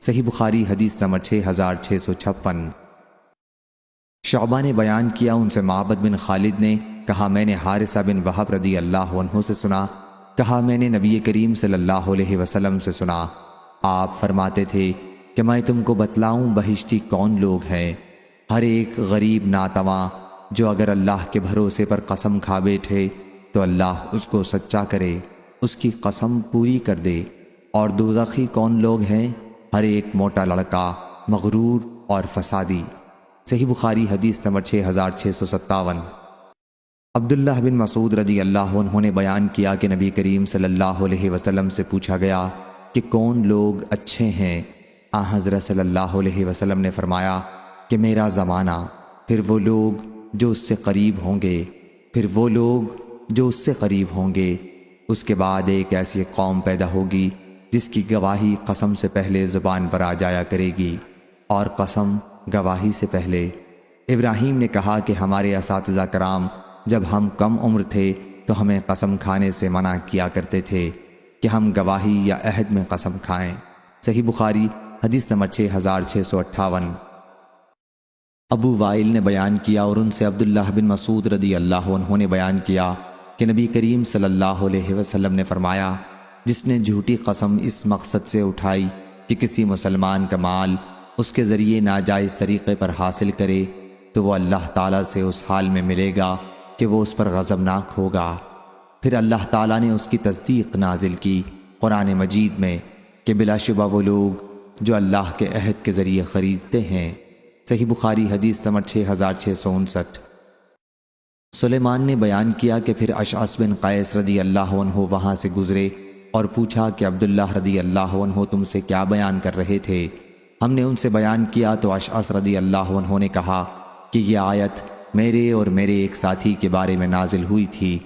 صحیح بخاری حدیث نمبر 6656۔ شعبہ نے بیان کیا، ان سے معبد بن خالد نے کہا میں نے حارثہ بن وہب رضی اللہ عنہ سے سنا، کہا میں نے نبی کریم صلی اللہ علیہ وسلم سے سنا، آپ فرماتے تھے کہ میں تم کو بتلاؤں بہشتی کون لوگ ہیں؟ ہر ایک غریب ناتواں جو اگر اللہ کے بھروسے پر قسم کھا بیٹھے تو اللہ اس کو سچا کرے، اس کی قسم پوری کر دے۔ اور دوزخی کون لوگ ہیں؟ ہر ایک موٹا لڑکا، مغرور اور فسادی۔ صحیح بخاری حدیث نمبر 6657۔ عبداللہ بن مسعود رضی اللہ عنہ نے بیان کیا کہ نبی کریم صلی اللہ علیہ وسلم سے پوچھا گیا کہ کون لوگ اچھے ہیں؟ حضرت صلی اللہ علیہ وسلم نے فرمایا کہ میرا زمانہ، پھر وہ لوگ جو اس سے قریب ہوں گے، پھر وہ لوگ جو اس سے قریب ہوں گے، اس کے بعد ایک ایسی قوم پیدا ہوگی جس کی گواہی قسم سے پہلے زبان پر آ جایا کرے گی، اور قسم گواہی سے پہلے۔ ابراہیم نے کہا کہ ہمارے اساتذہ کرام جب ہم کم عمر تھے تو ہمیں قسم کھانے سے منع کیا کرتے تھے کہ ہم گواہی یا عہد میں قسم کھائیں۔ صحیح بخاری حدیث نمبر 6658۔ ابو وائل نے بیان کیا اور ان سے عبداللہ بن مسعود رضی اللہ عنہ نے بیان کیا کہ نبی کریم صلی اللہ علیہ وسلم نے فرمایا، جس نے جھوٹی قسم اس مقصد سے اٹھائی کہ کسی مسلمان کا مال اس کے ذریعے ناجائز طریقے پر حاصل کرے تو وہ اللہ تعالیٰ سے اس حال میں ملے گا کہ وہ اس پر غضبناک ہوگا۔ پھر اللہ تعالیٰ نے اس کی تصدیق نازل کی قرآن مجید میں کہ بلا شبہ وہ لوگ جو اللہ کے عہد کے ذریعے خریدتے ہیں۔ صحیح بخاری حدیث نمبر 6659۔ سلیمان نے بیان کیا کہ پھر اشعث بن قیس رضی اللہ عنہ وہاں سے گزرے اور پوچھا کہ عبداللہ رضی اللہ عنہ تم سے کیا بیان کر رہے تھے؟ ہم نے ان سے بیان کیا تو اشعث رضی اللہ عنہ نے کہا کہ یہ آیت میرے اور میرے ایک ساتھی کے بارے میں نازل ہوئی تھی،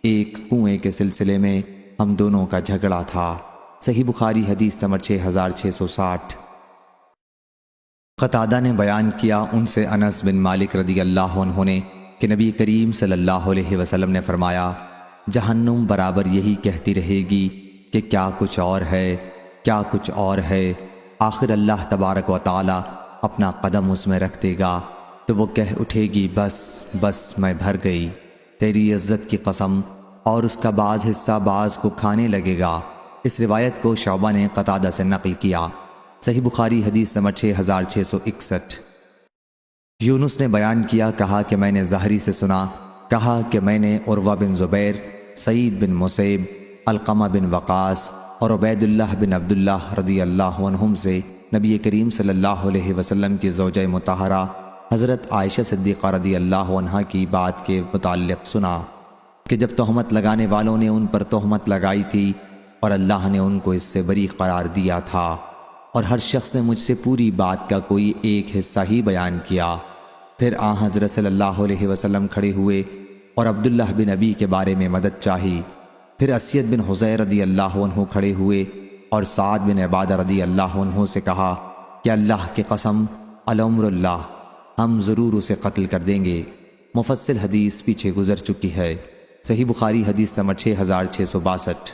ایک کنویں کے سلسلے میں ہم دونوں کا جھگڑا تھا۔ صحیح بخاری حدیث نمبر 6660۔ قتادہ نے بیان کیا ان سے انس بن مالک رضی اللہ عنہ نے کہ نبی کریم صلی اللہ علیہ وسلم نے فرمایا، جہنم برابر یہی کہتی رہے گی کہ کیا کچھ اور ہے، کیا کچھ اور ہے، آخر اللہ تبارک و تعالی اپنا قدم اس میں رکھ دے گا تو وہ کہہ اٹھے گی بس بس میں بھر گئی، تیری عزت کی قسم، اور اس کا بعض حصہ بعض کو کھانے لگے گا۔ اس روایت کو شعبہ نے قتادہ سے نقل کیا۔ صحیح بخاری حدیث نمبر 6661۔ یونس نے بیان کیا، کہا کہ میں نے زہری سے سنا، کہا کہ میں نے عروہ بن زبیر، سعید بن مسیب، علقمہ بن وقاص اور عبید اللہ بن عبداللہ رضی اللہ عنہم سے نبی کریم صلی اللہ علیہ وسلم کی زوجہ مطہرہ حضرت عائشہ صدیقہ رضی اللہ عنہا کی بات کے متعلق سنا کہ جب تہمت لگانے والوں نے ان پر تہمت لگائی تھی اور اللہ نے ان کو اس سے بری قرار دیا تھا، اور ہر شخص نے مجھ سے پوری بات کا کوئی ایک حصہ ہی بیان کیا۔ پھر حضرت صلی اللہ علیہ وسلم کھڑے ہوئے اور عبداللہ بن ابی کے بارے میں مدد چاہی۔ پھر اسید بن حضیر رضی اللہ عنہ کھڑے ہوئے اور سعد بن عبادہ رضی اللہ عنہ سے کہا کہ اللہ کی قسم العمر اللہ، ہم ضرور اسے قتل کر دیں گے۔ مفصل حدیث پیچھے گزر چکی ہے۔ صحیح بخاری حدیث نمبر 6662۔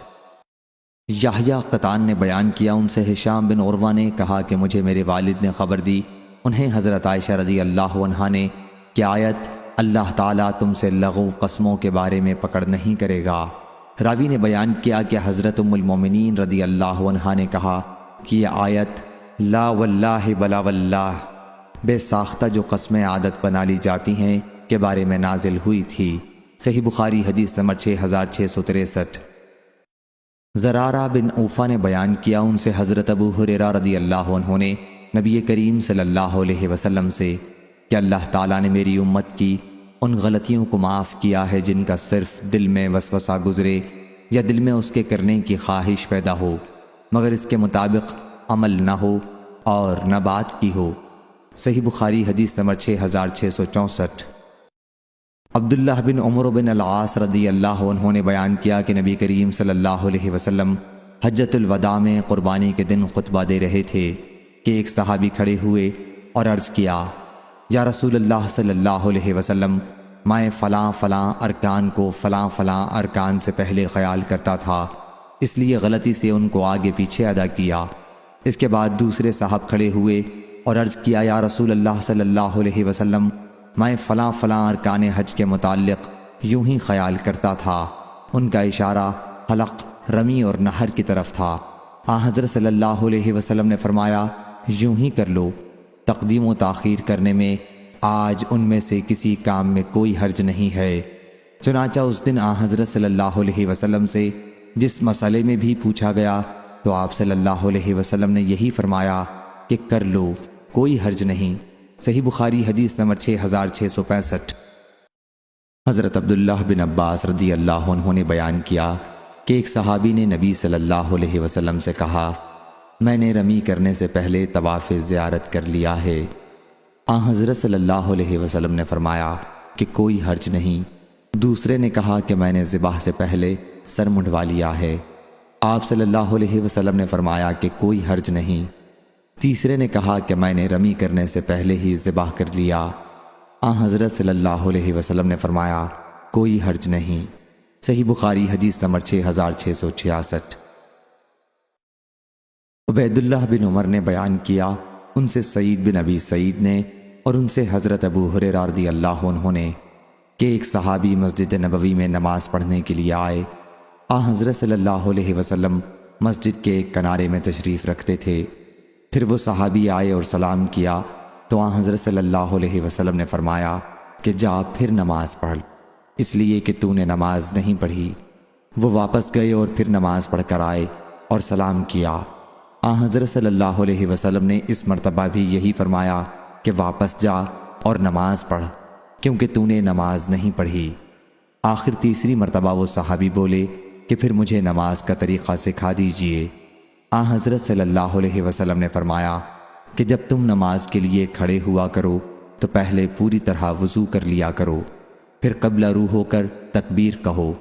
یحییٰ قطان نے بیان کیا ان سے ہشام بن عروہ نے کہا کہ مجھے میرے والد نے خبر دی، انہیں حضرت عائشہ رضی اللہ عنہا نے کہ آیت اللہ تعالیٰ تم سے لغو قسموں کے بارے میں پکڑ نہیں کرے گا۔ راوی نے بیان کیا کہ حضرت ام المومنین رضی اللہ عنہا نے کہا کہ یہ آیت لا واللہ بلا واللہ، بے ساختہ جو قسمیں عادت بنا لی جاتی ہیں کے بارے میں نازل ہوئی تھی۔ صحیح بخاری حدیث نمبر 6663۔ زرارہ بن اوفا نے بیان کیا ان سے حضرت ابو ہریرہ رضی اللہ عنہ نے نبی کریم صلی اللہ علیہ وسلم سے کہ اللہ تعالیٰ نے میری امت کی ان غلطیوں کو معاف کیا ہے جن کا صرف دل میں وسوسہ گزرے یا دل میں اس کے کرنے کی خواہش پیدا ہو، مگر اس کے مطابق عمل نہ ہو اور نہ بات کی ہو۔ صحیح بخاری حدیث نمبر 6664۔ عبداللہ بن عمر بن العاص رضی اللہ عنہ نے بیان کیا کہ نبی کریم صلی اللہ علیہ وسلم حجۃ الوداع میں قربانی کے دن خطبہ دے رہے تھے کہ ایک صحابی کھڑے ہوئے اور عرض کیا، یا رسول اللہ صلی اللہ علیہ وسلم، میں فلاں فلاں ارکان کو فلاں فلاں ارکان سے پہلے خیال کرتا تھا، اس لیے غلطی سے ان کو آگے پیچھے ادا کیا۔ اس کے بعد دوسرے صاحب کھڑے ہوئے اور عرض کیا، یا رسول اللہ صلی اللہ علیہ وسلم، میں فلاں فلاں ارکان حج کے متعلق یوں ہی خیال کرتا تھا۔ ان کا اشارہ حلق، رمی اور نہر کی طرف تھا۔ حضرت صلی اللہ علیہ وسلم نے فرمایا، یوں ہی کر لو، تقدیم و تاخیر کرنے میں آج ان میں سے کسی کام میں کوئی حرج نہیں ہے۔ چنانچہ اس دن حضرت صلی اللہ علیہ وسلم سے جس مسئلے میں بھی پوچھا گیا تو آپ صلی اللہ علیہ وسلم نے یہی فرمایا کہ کر لو، کوئی حرج نہیں۔ صحیح بخاری حدیث نمبر 6665۔ حضرت عبداللہ بن عباس رضی اللہ عنہ نے بیان کیا کہ ایک صحابی نے نبی صلی اللہ علیہ وسلم سے کہا، میں نے رمی کرنے سے پہلے طواف زیارت کر لیا ہے۔ حضرت صلی اللہ علیہ وسلم نے فرمایا کہ کوئی حرج نہیں۔ دوسرے نے کہا کہ میں نے ذبح سے پہلے سر منڈوا لیا ہے۔ آپ صلی اللہ علیہ وسلم نے فرمایا کہ کوئی حرج نہیں۔ تیسرے نے کہا کہ میں نے رمی کرنے سے پہلے ہی ذبح کر لیا۔ حضرت صلی اللہ علیہ وسلم نے فرمایا کوئی حرج نہیں۔ صحیح بخاری حدیث نمبر 6666۔ عبید اللہ بن عمر نے بیان کیا، ان سے سعید بن ابی سعید نے اور ان سے حضرت ابو ہریرہ رضی اللہ عنہ نے کہ ایک صحابی مسجد نبوی میں نماز پڑھنے کے لیے آئے۔ حضرت صلی اللہ علیہ وسلم مسجد کے ایک کنارے میں تشریف رکھتے تھے۔ پھر وہ صحابی آئے اور سلام کیا تو حضرت صلی اللہ علیہ وسلم نے فرمایا کہ جا پھر نماز پڑھ، اس لیے کہ تو نے نماز نہیں پڑھی۔ وہ واپس گئے اور پھر نماز پڑھ کر آئے اور سلام کیا۔ حضرت صلی اللہ علیہ وسلم نے اس مرتبہ بھی یہی فرمایا کہ واپس جا اور نماز پڑھ، کیونکہ تو نے نماز نہیں پڑھی۔ آخر تیسری مرتبہ وہ صحابی بولے کہ پھر مجھے نماز کا طریقہ سکھا دیجئے۔ حضرت صلی اللہ علیہ وسلم نے فرمایا کہ جب تم نماز کے لیے کھڑے ہوا کرو تو پہلے پوری طرح وضو کر لیا کرو، پھر قبلہ رو ہو کر تکبیر کہو،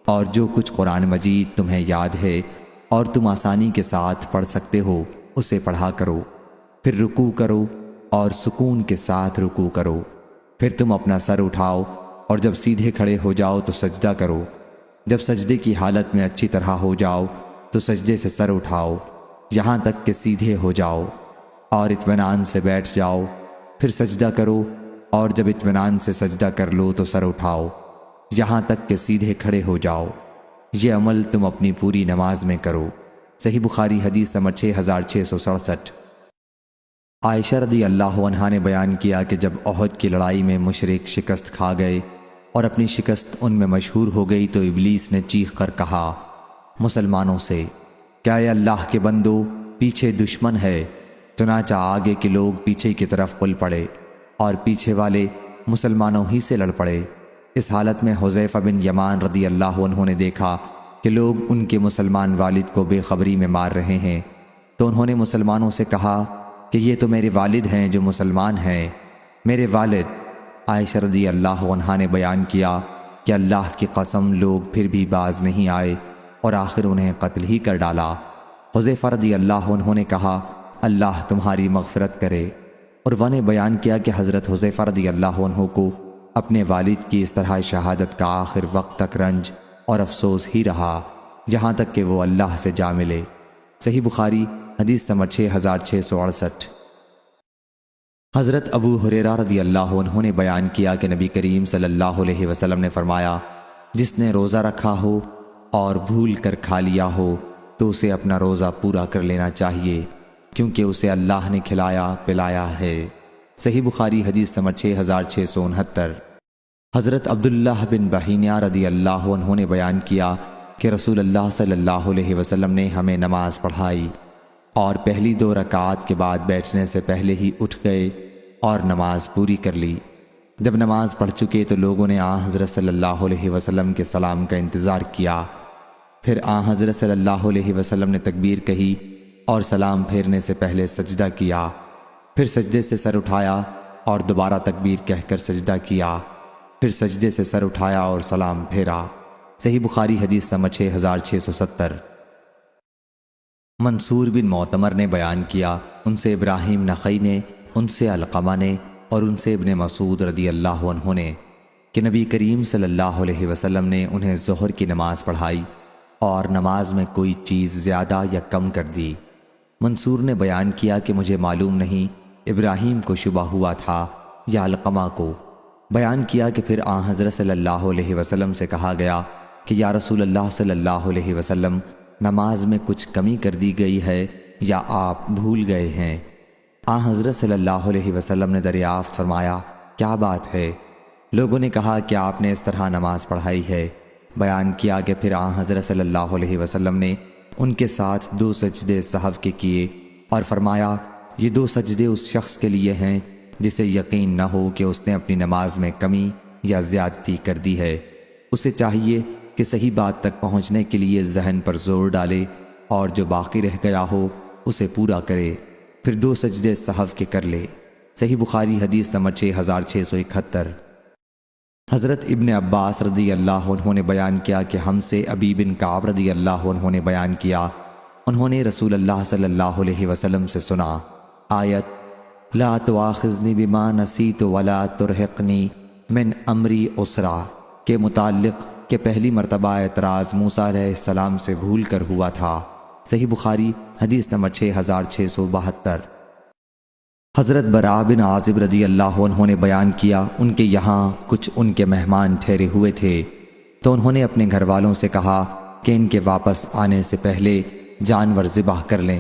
اور جو کچھ قرآن مجید تمہیں یاد ہے اور تم آسانی کے ساتھ پڑھ سکتے ہو اسے پڑھا کرو، پھر رکوع کرو اور سکون کے ساتھ رکوع کرو، پھر تم اپنا سر اٹھاؤ اور جب سیدھے کھڑے ہو جاؤ تو سجدہ کرو، جب سجدے کی حالت میں اچھی طرح ہو جاؤ تو سجدے سے سر اٹھاؤ یہاں تک کہ سیدھے ہو جاؤ اور اطمینان سے بیٹھ جاؤ، پھر سجدہ کرو اور جب اطمینان سے سجدہ کر لو تو سر اٹھاؤ یہاں تک کہ سیدھے کھڑے ہو جاؤ۔ یہ عمل تم اپنی پوری نماز میں کرو۔ صحیح بخاری حدیث نمبر 6667۔ عائشہ رضی اللہ عنہا نے بیان کیا کہ جب احد کی لڑائی میں مشرک شکست کھا گئے اور اپنی شکست ان میں مشہور ہو گئی تو ابلیس نے چیخ کر کہا مسلمانوں سے، کیا اے اللہ کے بندو پیچھے دشمن ہے؟ چنانچہ آگے کے لوگ پیچھے کی طرف پل پڑے اور پیچھے والے مسلمانوں ہی سے لڑ پڑے۔ اس حالت میں حذیفہ بن یمان رضی اللہ عنہ نے دیکھا کہ لوگ ان کے مسلمان والد کو بے خبری میں مار رہے ہیں، تو انہوں نے مسلمانوں سے کہا کہ یہ تو میرے والد ہیں جو مسلمان ہیں، میرے والد۔ عائشہ رضی اللہ عنہا نے بیان کیا کہ اللہ کی قسم لوگ پھر بھی باز نہیں آئے اور آخر انہیں قتل ہی کر ڈالا۔ حذیفہ رضی اللہ عنہ نے کہا اللہ تمہاری مغفرت کرے۔ عروہ نے بیان کیا کہ حضرت حذیفہ رضی اللہ عنہ کو اپنے والد کی اس طرح شہادت کا آخر وقت تک رنج اور افسوس ہی رہا یہاں تک کہ وہ اللہ سے جا ملے۔ صحیح بخاری حدیث نمبر 6668۔ حضرت ابو ہریرہ رضی اللہ عنہ نے بیان کیا کہ نبی کریم صلی اللہ علیہ وسلم نے فرمایا جس نے روزہ رکھا ہو اور بھول کر کھا لیا ہو تو اسے اپنا روزہ پورا کر لینا چاہیے، کیونکہ اسے اللہ نے کھلایا پلایا ہے۔ صحیح بخاری حدیث نمبر 6669۔ حضرت عبداللہ بن بحینہ رضی اللہ عنہ نے بیان کیا کہ رسول اللہ صلی اللہ علیہ وسلم نے ہمیں نماز پڑھائی اور پہلی 2 رکعات کے بعد بیٹھنے سے پہلے ہی اٹھ گئے اور نماز پوری کر لی۔ جب نماز پڑھ چکے تو لوگوں نے حضرت صلی اللہ علیہ وسلم کے سلام کا انتظار کیا، پھر حضرت صلی اللہ علیہ وسلم نے تکبیر کہی اور سلام پھیرنے سے پہلے سجدہ کیا، پھر سجدے سے سر اٹھایا اور دوبارہ تکبیر کہہ کر سجدہ کیا، پھر سجدے سے سر اٹھایا اور سلام پھیرا۔ صحیح بخاری حدیث نمبر 6670۔ منصور بن معتمر نے بیان کیا، ان سے ابراہیم نخعی نے، ان سے علقمہ نے اور ان سے ابن مسعود رضی اللہ عنہ نے کہ نبی کریم صلی اللہ علیہ وسلم نے انہیں ظہر کی نماز پڑھائی اور نماز میں کوئی چیز زیادہ یا کم کر دی۔ منصور نے بیان کیا کہ مجھے معلوم نہیں ابراہیم کو شبہ ہوا تھا یا علقمہ کو۔ بیان کیا کہ پھر حضرت صلی اللہ علیہ وسلم سے کہا گیا کہ یا رسول اللہ صلی اللہ علیہ وسلم نماز میں کچھ کمی کر دی گئی ہے یا آپ بھول گئے ہیں؟ حضرت صلی اللہ علیہ وسلم نے دریافت فرمایا کیا بات ہے؟ لوگوں نے کہا کہ آپ نے اس طرح نماز پڑھائی ہے۔ بیان کیا کہ پھر حضرت صلی اللہ علیہ وسلم نے ان کے ساتھ 2 سجدے سہو کے کیے اور فرمایا یہ 2 سجدے اس شخص کے لیے ہیں جسے یقین نہ ہو کہ اس نے اپنی نماز میں کمی یا زیادتی کر دی ہے، اسے چاہیے کہ صحیح بات تک پہنچنے کے لیے ذہن پر زور ڈالے اور جو باقی رہ گیا ہو اسے پورا کرے، پھر 2 سجدے سہو کے کر لے۔ صحیح بخاری حدیث نمبر 6671۔ حضرت ابن عباس رضی اللہ عنہ نے بیان کیا کہ ہم سے ابی بن کعب رضی اللہ عنہ نے بیان کیا، انہوں نے رسول اللہ صلی اللہ علیہ وسلم سے سنا آیت لا تواخذنی بما نسیت ولا ترہقنی من امری عسرا کے متعلق کہ پہلی مرتبہ اعتراض موسیٰ علیہ السلام سے بھول کر ہوا تھا۔ صحیح بخاری حدیث نمبر 6672۔ حضرت براء بن عازب رضی اللہ عنہ نے بیان کیا ان کے یہاں کچھ ان کے مہمان ٹھہرے ہوئے تھے، تو انہوں نے اپنے گھر والوں سے کہا کہ ان کے واپس آنے سے پہلے جانور ذبح کر لیں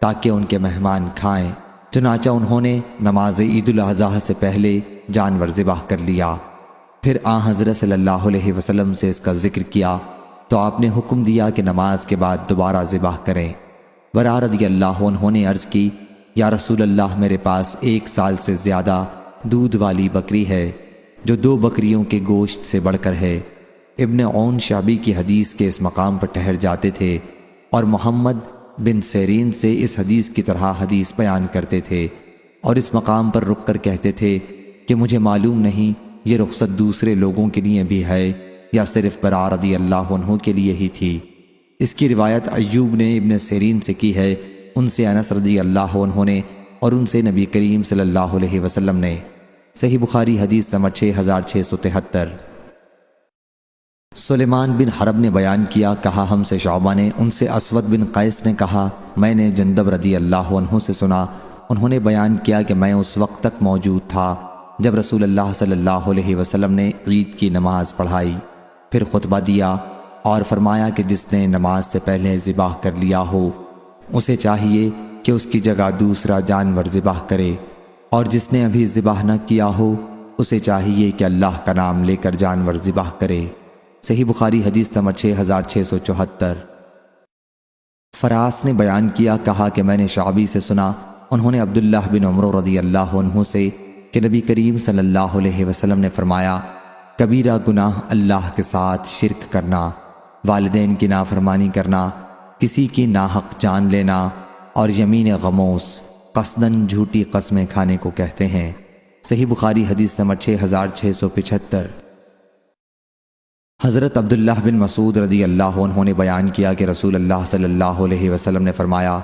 تاکہ ان کے مہمان کھائیں۔ چنانچہ انہوں نے نماز عید الاضحیٰ سے پہلے جانور ذبح کر لیا۔ پھر حضرت صلی اللہ علیہ وسلم سے اس کا ذکر کیا تو آپ نے حکم دیا کہ نماز کے بعد دوبارہ ذبح کریں۔ براء رضی اللہ عنہ نے عرض کی یا رسول اللہ، میرے پاس 1 سال سے زیادہ دودھ والی بکری ہے جو 2 بکریوں کے گوشت سے بڑھ کر ہے۔ ابن عون شعبی کی حدیث کے اس مقام پر ٹھہر جاتے تھے اور محمد بن سیرین سے اس حدیث کی طرح حدیث بیان کرتے تھے، اور اس مقام پر رک کر کہتے تھے کہ مجھے معلوم نہیں یہ رخصت دوسرے لوگوں کے لیے بھی ہے یا صرف براء رضی اللہ عنہ کے لیے ہی تھی۔ اس کی روایت ایوب نے ابن سیرین سے کی ہے، ان سے انس رضی اللہ عنہ نے، اور ان سے نبی کریم صلی اللہ علیہ وسلم نے۔ صحیح بخاری حدیث نمبر 6673۔ سلیمان بن حرب نے بیان کیا، کہا ہم سے شعبہ نے، ان سے اسود بن قیس نے کہا میں نے جندب رضی اللہ عنہ سے سنا، انہوں نے بیان کیا کہ میں اس وقت تک موجود تھا جب رسول اللہ صلی اللہ علیہ وسلم نے عید کی نماز پڑھائی، پھر خطبہ دیا اور فرمایا کہ جس نے نماز سے پہلے ذبح کر لیا ہو اسے چاہیے کہ اس کی جگہ دوسرا جانور ذبح کرے، اور جس نے ابھی ذبح نہ کیا ہو اسے چاہیے کہ اللہ کا نام لے کر جانور ذبح کرے۔ صحیح بخاری حدیث نمبر 6674۔ فراس نے بیان کیا، کہا کہ میں نے شعبی سے سنا، انہوں نے عبداللہ بن عمرو رضی اللہ عنہ سے کہ نبی کریم صلی اللہ علیہ وسلم نے فرمایا کبیرہ گناہ اللہ کے ساتھ شرک کرنا، والدین کی نافرمانی کرنا، کسی کی ناحق جان لینا اور یمین غموس قصداً جھوٹی قسمیں کھانے کو کہتے ہیں۔ صحیح بخاری حدیث نمبر 6675۔ حضرت عبداللہ بن مسعود رضی اللہ عنہ نے بیان کیا کہ رسول اللہ صلی اللہ علیہ وسلم نے فرمایا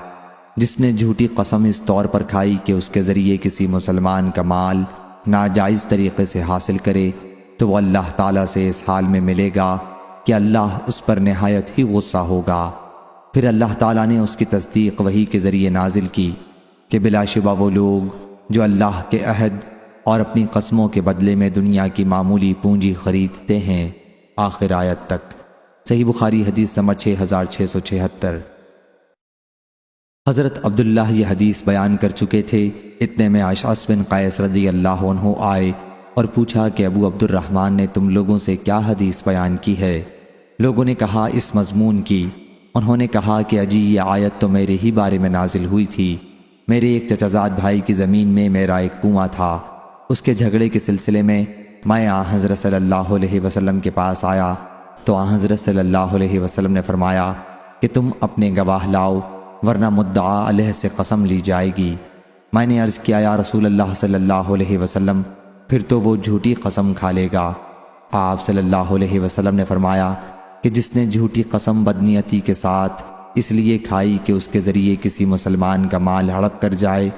جس نے جھوٹی قسم اس طور پر کھائی کہ اس کے ذریعے کسی مسلمان کا مال ناجائز طریقے سے حاصل کرے تو وہ اللہ تعالیٰ سے اس حال میں ملے گا کہ اللہ اس پر نہایت ہی غصہ ہوگا۔ پھر اللہ تعالیٰ نے اس کی تصدیق وحی کے ذریعے نازل کی کہ بلا شبہ وہ لوگ جو اللہ کے عہد اور اپنی قسموں کے بدلے میں دنیا کی معمولی پونجی خریدتے ہیں، آخر آیت تک۔ صحیح بخاری حدیث نمبر 6676۔ حضرت عبداللہ یہ حدیث بیان کر چکے تھے، اتنے میں اشعث بن قیس رضی اللہ عنہ آئے اور پوچھا کہ ابو عبد الرحمن نے تم لوگوں سے کیا حدیث بیان کی ہے؟ لوگوں نے کہا اس مضمون کی۔ انہوں نے کہا کہ اجی یہ آیت تو میرے ہی بارے میں نازل ہوئی تھی۔ میرے ایک چچازاد بھائی کی زمین میں میرا ایک کنواں تھا، اس کے جھگڑے کے سلسلے میں حضرت صلی اللہ علیہ وسلم کے پاس آیا تو حضرت صلی اللہ علیہ وسلم نے فرمایا کہ تم اپنے گواہ لاؤ ورنہ مدعا علیہ سے قسم لی جائے گی۔ میں نے عرض کیا یا رسول اللہ صلی اللہ علیہ وسلم پھر تو وہ جھوٹی قسم کھا لے گا۔ آپ صلی اللہ علیہ وسلم نے فرمایا کہ جس نے جھوٹی قسم بدنیتی کے ساتھ اس لیے کھائی کہ اس کے ذریعے کسی مسلمان کا مال ہڑپ کر جائے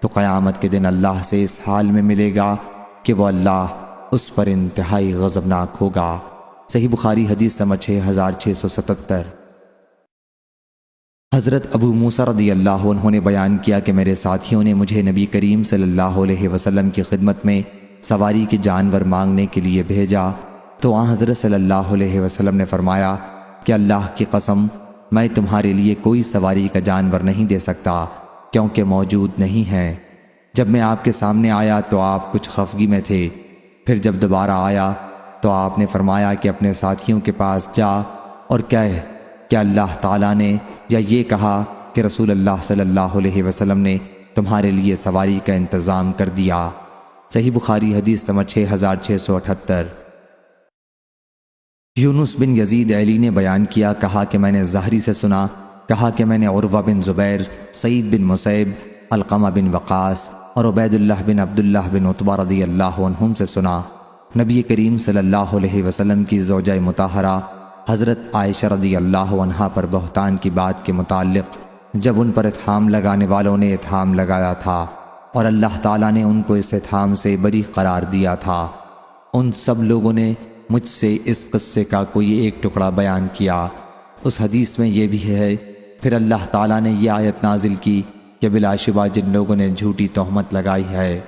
تو قیامت کے دن اللہ سے اس حال میں ملے گا کہ وہ اللہ اس پر انتہائی غضبناک ہوگا۔ صحیح بخاری حدیث نمبر 6677۔ حضرت ابو موسیٰ رضی اللہ عنہ نے بیان کیا کہ میرے ساتھیوں نے مجھے نبی کریم صلی اللہ علیہ وسلم کی خدمت میں سواری کے جانور مانگنے کے لیے بھیجا تو حضرت صلی اللہ علیہ وسلم نے فرمایا کہ اللہ کی قسم میں تمہارے لیے کوئی سواری کا جانور نہیں دے سکتا کیونکہ موجود نہیں ہے۔ جب میں آپ کے سامنے آیا تو آپ کچھ خفگی میں تھے، پھر جب دوبارہ آیا تو آپ نے فرمایا کہ اپنے ساتھیوں کے پاس جا اور کہہ کہ اللہ تعالیٰ نے یا یہ کہا کہ رسول اللہ صلی اللہ علیہ وسلم نے تمہارے لیے سواری کا انتظام کر دیا۔ صحیح بخاری حدیث نمبر 6678۔ یونس بن یزید ایلی نے بیان کیا، کہا کہ میں نے زہری سے سنا، کہا کہ میں نے عروہ بن زبیر، سعید بن مسیب، علقمہ بن وقاص اور عبید اللہ بن عبداللہ بن عتبہ رضی اللہ عنہم سے سنا، نبی کریم صلی اللہ علیہ وسلم کی زوجہ مطہرہ حضرت عائشہ رضی اللہ عنہا پر بہتان کی بات کے متعلق، جب ان پر اتہام لگانے والوں نے اتہام لگایا تھا اور اللہ تعالیٰ نے ان کو اس اتہام سے بری قرار دیا تھا، ان سب لوگوں نے مجھ سے اس قصے کا کوئی ایک ٹکڑا بیان کیا۔ اس حدیث میں یہ بھی ہے، پھر اللہ تعالیٰ نے یہ آیت نازل کی کہ بلا شبہ جن لوگوں نے جھوٹی تہمت لگائی ہے،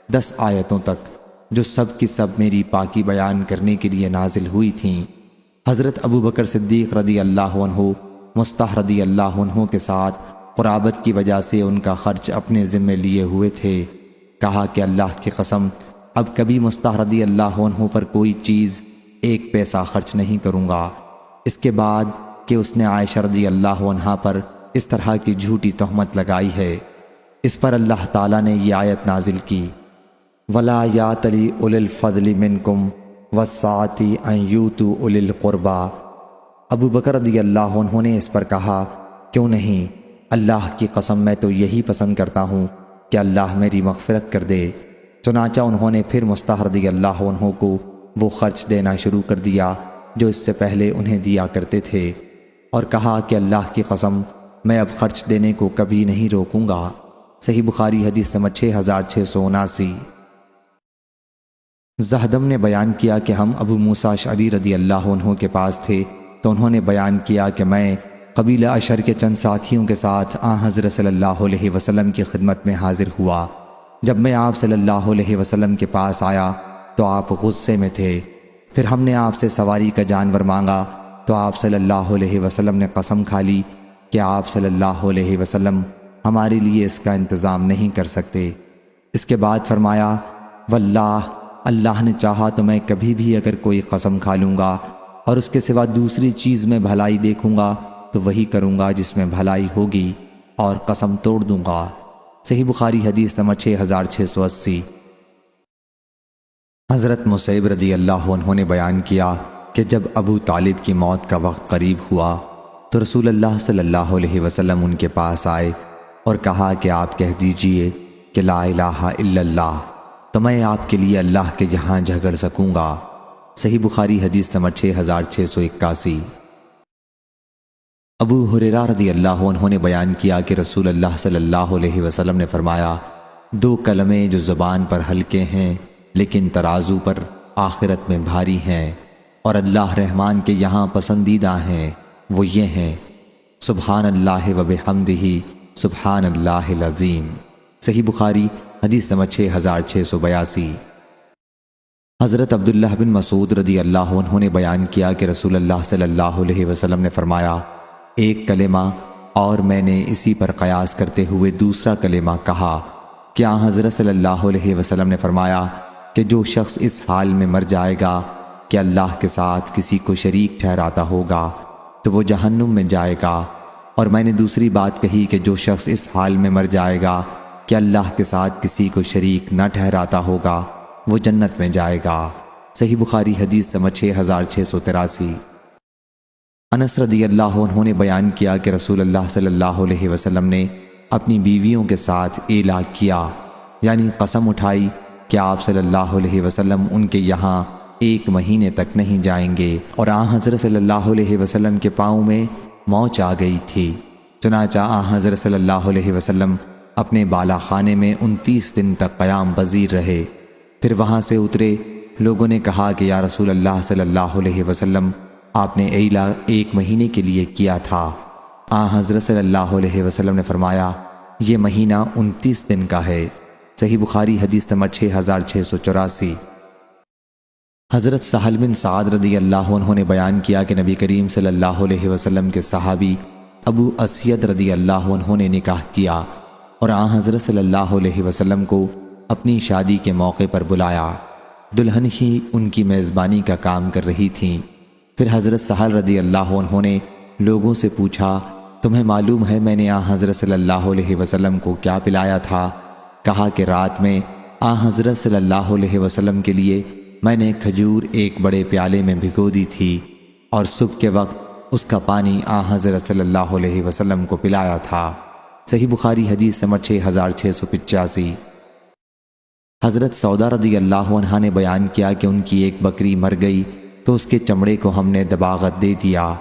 10 آیتوں تک، جو سب کی سب میری پاکی بیان کرنے کے لیے نازل ہوئی تھیں۔ حضرت ابو بکر صدیق رضی اللہ عنہ مصطح رضی اللہ عنہ کے ساتھ قرابت کی وجہ سے ان کا خرچ اپنے ذمے لیے ہوئے تھے۔ کہا کہ اللہ کی قسم اب کبھی مصطح رضی اللہ عنہ پر کوئی چیز 1 پیسہ خرچ نہیں کروں گا۔ اس کے بعد کہ اس نے عائشہ رضی اللہ عنہا پر اس طرح کی جھوٹی تہمت لگائی ہے، اس پر اللہ تعالیٰ نے یہ آیت نازل کی، وَلَا يَأْتَلِ أُولِي الْفَضْلِ مِنْكُمْ وَالسَّعَةِ أَنْ يُؤْتُوا أُولِي الْقُرْبَى۔ ابو بکر رضی اللہ عنہ نے اس پر کہا، کیوں نہیں، اللہ کی قسم میں تو یہی پسند کرتا ہوں کہ اللہ میری مغفرت کر دے۔ چنانچہ انہوں نے پھر مصطح رضی اللہ عنہ کو وہ خرچ دینا شروع کر دیا جو اس سے پہلے انہیں دیا کرتے تھے، اور کہا کہ اللہ کی قسم میں اب خرچ دینے کو کبھی نہیں روکوں گا۔ صحیح بخاری حدیث نمبر 6679۔ زہدم نے بیان کیا کہ ہم ابو موسیٰ اشعری رضی اللہ عنہ کے پاس تھے تو انہوں نے بیان کیا کہ میں قبیلہ اشر کے چند ساتھیوں کے ساتھ حضرت صلی اللہ علیہ وسلم کی خدمت میں حاضر ہوا۔ جب میں آپ صلی اللہ علیہ وسلم کے پاس آیا تو آپ غصے میں تھے۔ پھر ہم نے آپ سے سواری کا جانور مانگا تو آپ صلی اللہ علیہ وسلم نے قسم کھا لی کہ آپ صلی اللہ علیہ وسلم ہمارے لیے اس کا انتظام نہیں کر سکتے۔ اس کے بعد فرمایا، واللہ اللہ نے چاہا تو میں کبھی بھی اگر کوئی قسم کھا لوں گا اور اس کے سوا دوسری چیز میں بھلائی دیکھوں گا تو وہی کروں گا جس میں بھلائی ہوگی، اور قسم توڑ دوں گا۔ صحیح بخاری حدیث نمبر 6680۔ حضرت مسیب رضی اللہ عنہ نے بیان کیا کہ جب ابو طالب کی موت کا وقت قریب ہوا تو رسول اللہ صلی اللہ علیہ وسلم ان کے پاس آئے اور کہا کہ آپ کہہ دیجئے کہ لا الہ الا اللہ، تو میں آپ کے لیے اللہ کے یہاں جھگڑ سکوں گا۔ صحیح بخاری حدیث نمبر 6681۔ ابو ہریرہ رضی اللہ عنہ نے بیان کیا کہ رسول اللہ صلی اللہ علیہ وسلم نے فرمایا، 2 کلمے جو زبان پر ہلکے ہیں لیکن ترازو پر آخرت میں بھاری ہیں اور اللہ رحمان کے یہاں پسندیدہ ہیں، وہ یہ ہیں، سبحان اللہ و بحمدہ سبحان اللہ العظیم۔ صحیح بخاری حدیث نمبر 6682۔ حضرت عبداللہ بن مسعود رضی اللہ عنہ نے بیان کیا کہ رسول اللہ صلی اللہ علیہ وسلم نے فرمایا، 1 کلمہ اور میں نے اسی پر قیاس کرتے ہوئے دوسرا کلمہ کہا۔ کیا حضرت صلی اللہ علیہ وسلم نے فرمایا کہ جو شخص اس حال میں مر جائے گا کہ اللہ کے ساتھ کسی کو شریک ٹھہراتا ہوگا تو وہ جہنم میں جائے گا، اور میں نے دوسری بات کہی کہ جو شخص اس حال میں مر جائے گا کہ اللہ کے ساتھ کسی کو شریک نہ ٹھہراتا ہوگا وہ جنت میں جائے گا۔ صحیح بخاری حدیث نمبر 6683۔ انس رضی اللہ عنہ نے بیان کیا کہ رسول اللہ صلی اللہ علیہ وسلم نے اپنی بیویوں کے ساتھ اعلان کیا، یعنی قسم اٹھائی کہ آپ صلی اللہ علیہ وسلم ان کے یہاں 1 مہینے تک نہیں جائیں گے، اور حضرت صلی اللہ علیہ وسلم کے پاؤں میں موچ آ گئی تھی۔ چنانچہ حضرت صلی اللہ علیہ وسلم اپنے بالا خانے میں 29 دن تک قیام پذیر رہے۔ پھر وہاں سے اترے، لوگوں نے کہا کہ یا رسول اللہ صلی اللہ علیہ وسلم آپ نے اعلان 1 مہینے کے لیے کیا تھا۔ حضرت صلی اللہ علیہ وسلم نے فرمایا، یہ مہینہ 29 دن کا ہے۔ صحیح بخاری حدیث نمبر 6684۔ حضرت سہل بن سعد رضی اللہ عنہ نے بیان کیا کہ نبی کریم صلی اللہ علیہ وسلم کے صحابی ابو اسید رضی اللہ عنہ نے نکاح کیا اور حضرت صلی اللہ علیہ وسلم کو اپنی شادی کے موقع پر بلایا۔ دلہن ہی ان کی میزبانی کا کام کر رہی تھیں۔ پھر حضرت سہل رضی اللہ عنہ نے لوگوں سے پوچھا، تمہیں معلوم ہے میں نے حضرت صلی اللہ علیہ وسلم کو کیا پلایا تھا؟ کہا کہ رات میں آن حضرت صلی اللہ علیہ وسلم کے لیے میں نے کھجور ایک بڑے پیالے میں بھگو دی تھی اور صبح کے وقت اس کا پانی آن حضرت صلی اللہ علیہ وسلم کو پلایا تھا۔ صحیح بخاری حدیث نمبر 6685۔ حضرت سودا رضی اللہ عنہا نے بیان کیا کہ ان کی ایک بکری مر گئی تو اس کے چمڑے کو ہم نے دباغت دے دیا،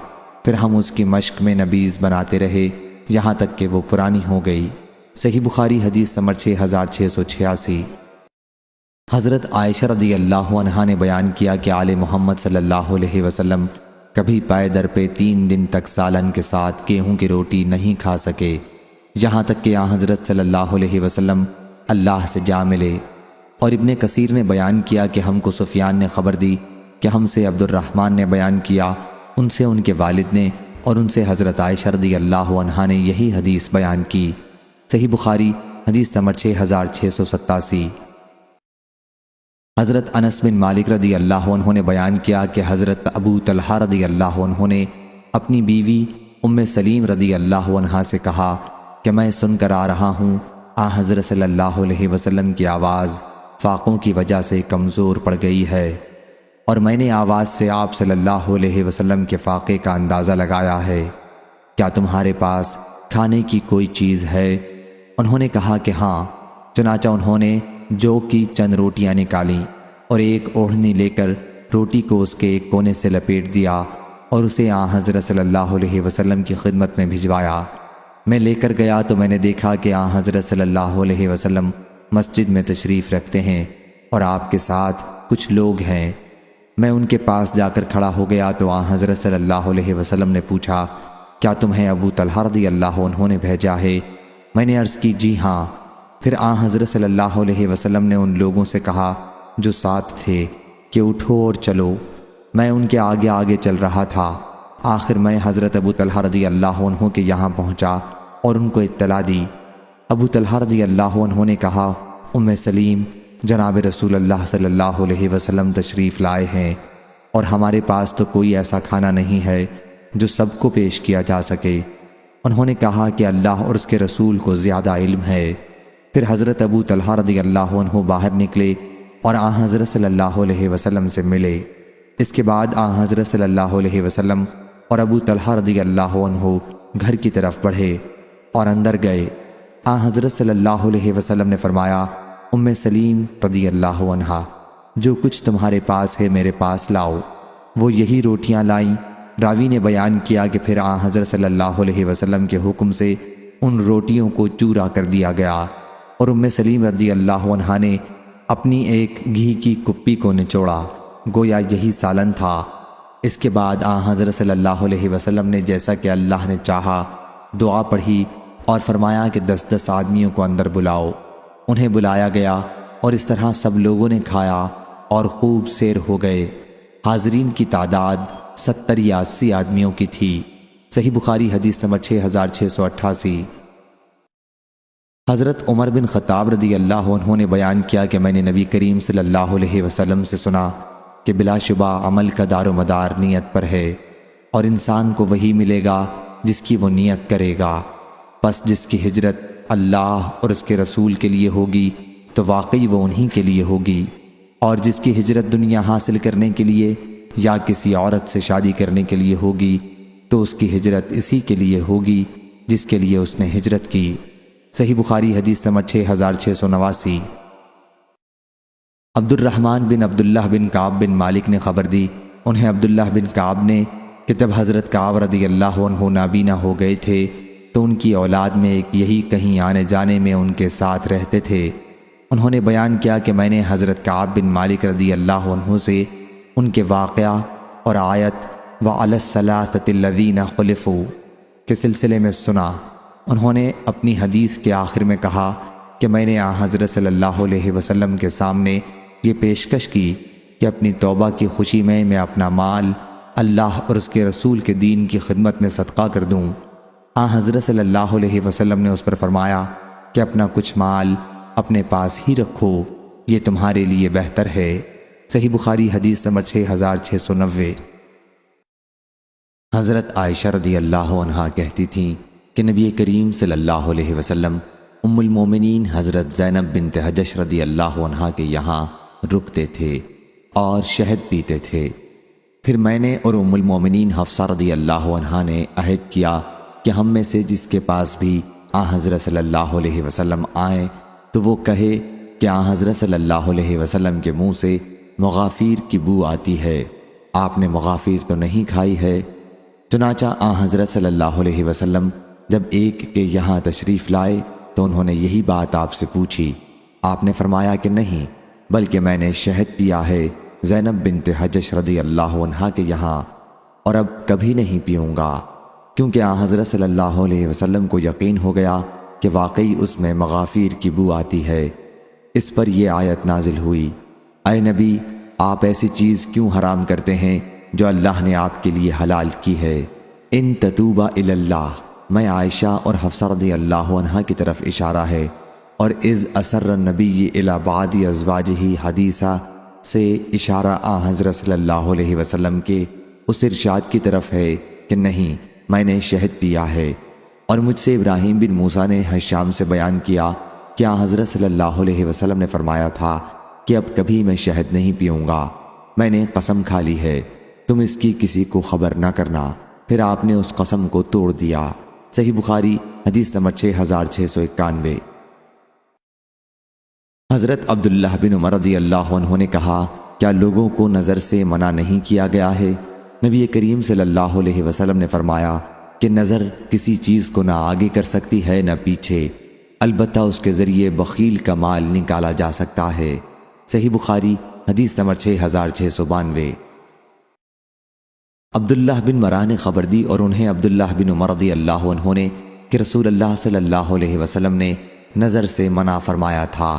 پھر ہم اس کی مشق میں نبیذ بناتے رہے یہاں تک کہ وہ پرانی ہو گئی۔ صحیح بخاری حدیث نمبر 6686۔ حضرت عائشہ رضی اللہ عنہا نے بیان کیا کہ آل محمد صلی اللہ علیہ وسلم کبھی پائے در پہ 3 دن تک سالن کے ساتھ گیہوں کی روٹی نہیں کھا سکے، یہاں تک کہ آن حضرت صلی اللہ علیہ وسلم اللہ سے جا ملے۔ اور ابن کثیر نے بیان کیا کہ ہم کو سفیان نے خبر دی کہ ہم سے عبد الرحمن نے بیان کیا، ان سے ان کے والد نے، اور ان سے حضرت عائشہ رضی اللہ عنہا نے یہی حدیث بیان کی۔ صحیح بخاری حدیث نمبر 6687۔ حضرت انس بن مالک رضی اللہ عنہ نے بیان کیا کہ حضرت ابو طلحہ رضی اللہ عنہ نے اپنی بیوی ام سلیم رضی اللہ عنہا سے کہا کہ میں سن کر آ رہا ہوں آن حضرت صلی اللہ علیہ وسلم کی آواز فاقوں کی وجہ سے کمزور پڑ گئی ہے، اور میں نے آواز سے آپ صلی اللہ علیہ وسلم کے فاقے کا اندازہ لگایا ہے، کیا تمہارے پاس کھانے کی کوئی چیز ہے؟ انہوں نے کہا کہ ہاں، چنانچہ انہوں نے جو کی چند روٹیاں نکالیں اور ایک اوڑھنی لے کر روٹی کو اس کے ایک کونے سے لپیٹ دیا اور اسے آن حضرت صلی اللہ علیہ وسلم کی خدمت میں بھجوایا۔ میں لے کر گیا تو میں نے دیکھا کہ آن حضرت صلی اللہ علیہ وسلم مسجد میں تشریف رکھتے ہیں اور آپ کے ساتھ کچھ لوگ ہیں۔ میں ان کے پاس جا کر کھڑا ہو گیا تو آن حضرت صلی اللہ علیہ وسلم نے پوچھا، کیا تمہیں ابو طلحہ رضی اللہ عنہ نے بھیجا ہے؟ میں نے عرض کی، جی ہاں۔ پھر آن حضرت صلی اللہ علیہ وسلم نے ان لوگوں سے کہا جو ساتھ تھے کہ اٹھو اور چلو۔ میں ان کے آگے آگے چل رہا تھا۔ آخر میں حضرت ابو طلحہ رضی اللہ عنہ کے یہاں پہنچا اور ان کو اطلاع دی۔ ابو طلحہ رضی اللہ عنہ نے کہا، ام سلیم، جناب رسول اللہ صلی اللہ علیہ وسلم تشریف لائے ہیں اور ہمارے پاس تو کوئی ایسا کھانا نہیں ہے جو سب کو پیش کیا جا سکے۔ انہوں نے کہا کہ اللہ اور اس کے رسول کو زیادہ علم ہے۔ پھر حضرت ابو طلحہ رضی اللہ عنہ باہر نکلے اور آن حضرت صلی اللہ علیہ وسلم سے ملے۔ اس کے بعد آن حضرت صلی اللہ علیہ وسلم اور ابو طلحہ رضی اللہ عنہ گھر کی طرف بڑھے اور اندر گئے۔ آن حضرت صلی اللہ علیہ وسلم نے فرمایا، ام سلیم رضی اللہ عنہا، جو کچھ تمہارے پاس ہے میرے پاس لاؤ۔ وہ یہی روٹیاں لائیں۔ راوی نے بیان کیا کہ پھر آن حضرت صلی اللہ علیہ وسلم کے حکم سے ان روٹیوں کو چورا کر دیا گیا اور ام سلیم رضی اللہ عنہا نے اپنی ایک گھی کی کپی کو نچوڑا، گویا یہی سالن تھا۔ اس کے بعد آن حضرت صلی اللہ علیہ وسلم نے جیسا کہ اللہ نے چاہا دعا پڑھی اور فرمایا کہ 10 آدمیوں کو اندر بلاؤ۔ انہیں بلایا گیا اور اس طرح سب لوگوں نے کھایا اور خوب سیر ہو گئے۔ حاضرین کی تعداد 70 یا 80 آدمیوں کی تھی۔ صحیح بخاری حدیث نمبر 6688۔ حضرت عمر بن خطاب رضی اللہ عنہ نے بیان کیا کہ میں نے نبی کریم صلی اللہ علیہ وسلم سے سنا کہ بلا شبہ عمل کا دار و مدار نیت پر ہے، اور انسان کو وہی ملے گا جس کی وہ نیت کرے گا۔ پس جس کی ہجرت اللہ اور اس کے رسول کے لیے ہوگی تو واقعی وہ انہی کے لیے ہوگی، اور جس کی ہجرت دنیا حاصل کرنے کے لیے یا کسی عورت سے شادی کرنے کے لیے ہوگی تو اس کی ہجرت اسی کے لیے ہوگی جس کے لیے اس نے ہجرت کی۔ صحیح بخاری حدیث نمبر 6689۔ عبد الرحمن بن عبداللہ بن کعب بن مالک نے خبر دی، انہیں عبداللہ بن کعب نے، کہ جب حضرت کعب رضی اللہ عنہ نابینا ہو گئے تھے تو ان کی اولاد میں ایک یہی کہیں آنے جانے میں ان کے ساتھ رہتے تھے۔ انہوں نے بیان کیا کہ میں نے حضرت کعب بن مالک رضی اللہ عنہ سے ان کے واقعہ اور آیت وَعَلَى الثَّلَاثَةِ الَّذِينَ خُلِفُوا کے سلسلے میں سنا۔ انہوں نے اپنی حدیث کے آخر میں کہا کہ میں نے حضرت صلی اللہ علیہ وسلم کے سامنے یہ پیشکش کی کہ اپنی توبہ کی خوشی میں اپنا مال اللہ اور اس کے رسول کے دین کی خدمت میں صدقہ کر دوں۔ حضرت صلی اللہ علیہ وسلم نے اس پر فرمایا کہ اپنا کچھ مال اپنے پاس ہی رکھو، یہ تمہارے لیے بہتر ہے۔ صحیح بخاری حدیث نمبر 6690۔ حضرت عائشہ رضی اللہ عنہا کہتی تھیں کہ نبی کریم صلی اللہ علیہ وسلم ام المومنین حضرت زینب بنت حجش رضی اللہ عنہا کے یہاں رکتے تھے اور شہد پیتے تھے۔ پھر میں نے اور ام المومنین حفصہ رضی اللہ عنہا نے عہد کیا کہ ہم میں سے جس کے پاس بھی آن حضرت صلی اللہ علیہ وسلم آئیں تو وہ کہے کہ آن حضرت صلی اللہ علیہ وسلم کے منہ سے مغافیر کی بو آتی ہے، آپ نے مغافیر تو نہیں کھائی ہے؟ چنانچہ آن حضرت صلی اللہ علیہ وسلم جب ایک کے یہاں تشریف لائے تو انہوں نے یہی بات آپ سے پوچھی۔ آپ نے فرمایا کہ نہیں، بلکہ میں نے شہد پیا ہے زینب بنت حجش رضی اللہ عنہا کے یہاں، اور اب کبھی نہیں پیوں گا، کیونکہ آن حضرت صلی اللہ علیہ وسلم کو یقین ہو گیا کہ واقعی اس میں مغافیر کی بو آتی ہے۔ اس پر یہ آیت نازل ہوئی، اے نبی، آپ ایسی چیز کیوں حرام کرتے ہیں جو اللہ نے آپ کے لیے حلال کی ہے؟ ان تتوبا الی اللہ، میں عائشہ اور حفصہ رضی اللہ عنہا کی طرف اشارہ ہے، اور اذ اسر النبی الی بعض ازواجہ حدیثہ سے اشارہ آن حضرت صلی اللہ علیہ وسلم کے اس ارشاد کی طرف ہے کہ نہیں، میں نے شہد پیا ہے۔ اور مجھ سے ابراہیم بن موسیٰ نے حشام سے بیان کیا کہ آن حضرت صلی اللہ علیہ وسلم نے فرمایا تھا کہ اب کبھی میں شہد نہیں پیوں گا، میں نے قسم کھا لی ہے، تم اس کی کسی کو خبر نہ کرنا۔ پھر آپ نے اس قسم کو توڑ دیا۔ صحیح بخاری حدیث نمبر 6691۔ حضرت عبداللہ بن عمر رضی اللہ عنہ نے کہا، کیا لوگوں کو نظر سے منع نہیں کیا گیا ہے؟ نبی کریم صلی اللہ علیہ وسلم نے فرمایا کہ نظر کسی چیز کو نہ آگے کر سکتی ہے نہ پیچھے، البتہ اس کے ذریعے بخیل کا مال نکالا جا سکتا ہے۔ صحیح بخاری حدیث نمبر 6692۔ عبداللہ بن مرہ نے خبر دی اور انہیں عبداللہ بن عمر رضی اللہ عنہ نے کہ رسول اللہ صلی اللہ علیہ وسلم نے نظر سے منع فرمایا تھا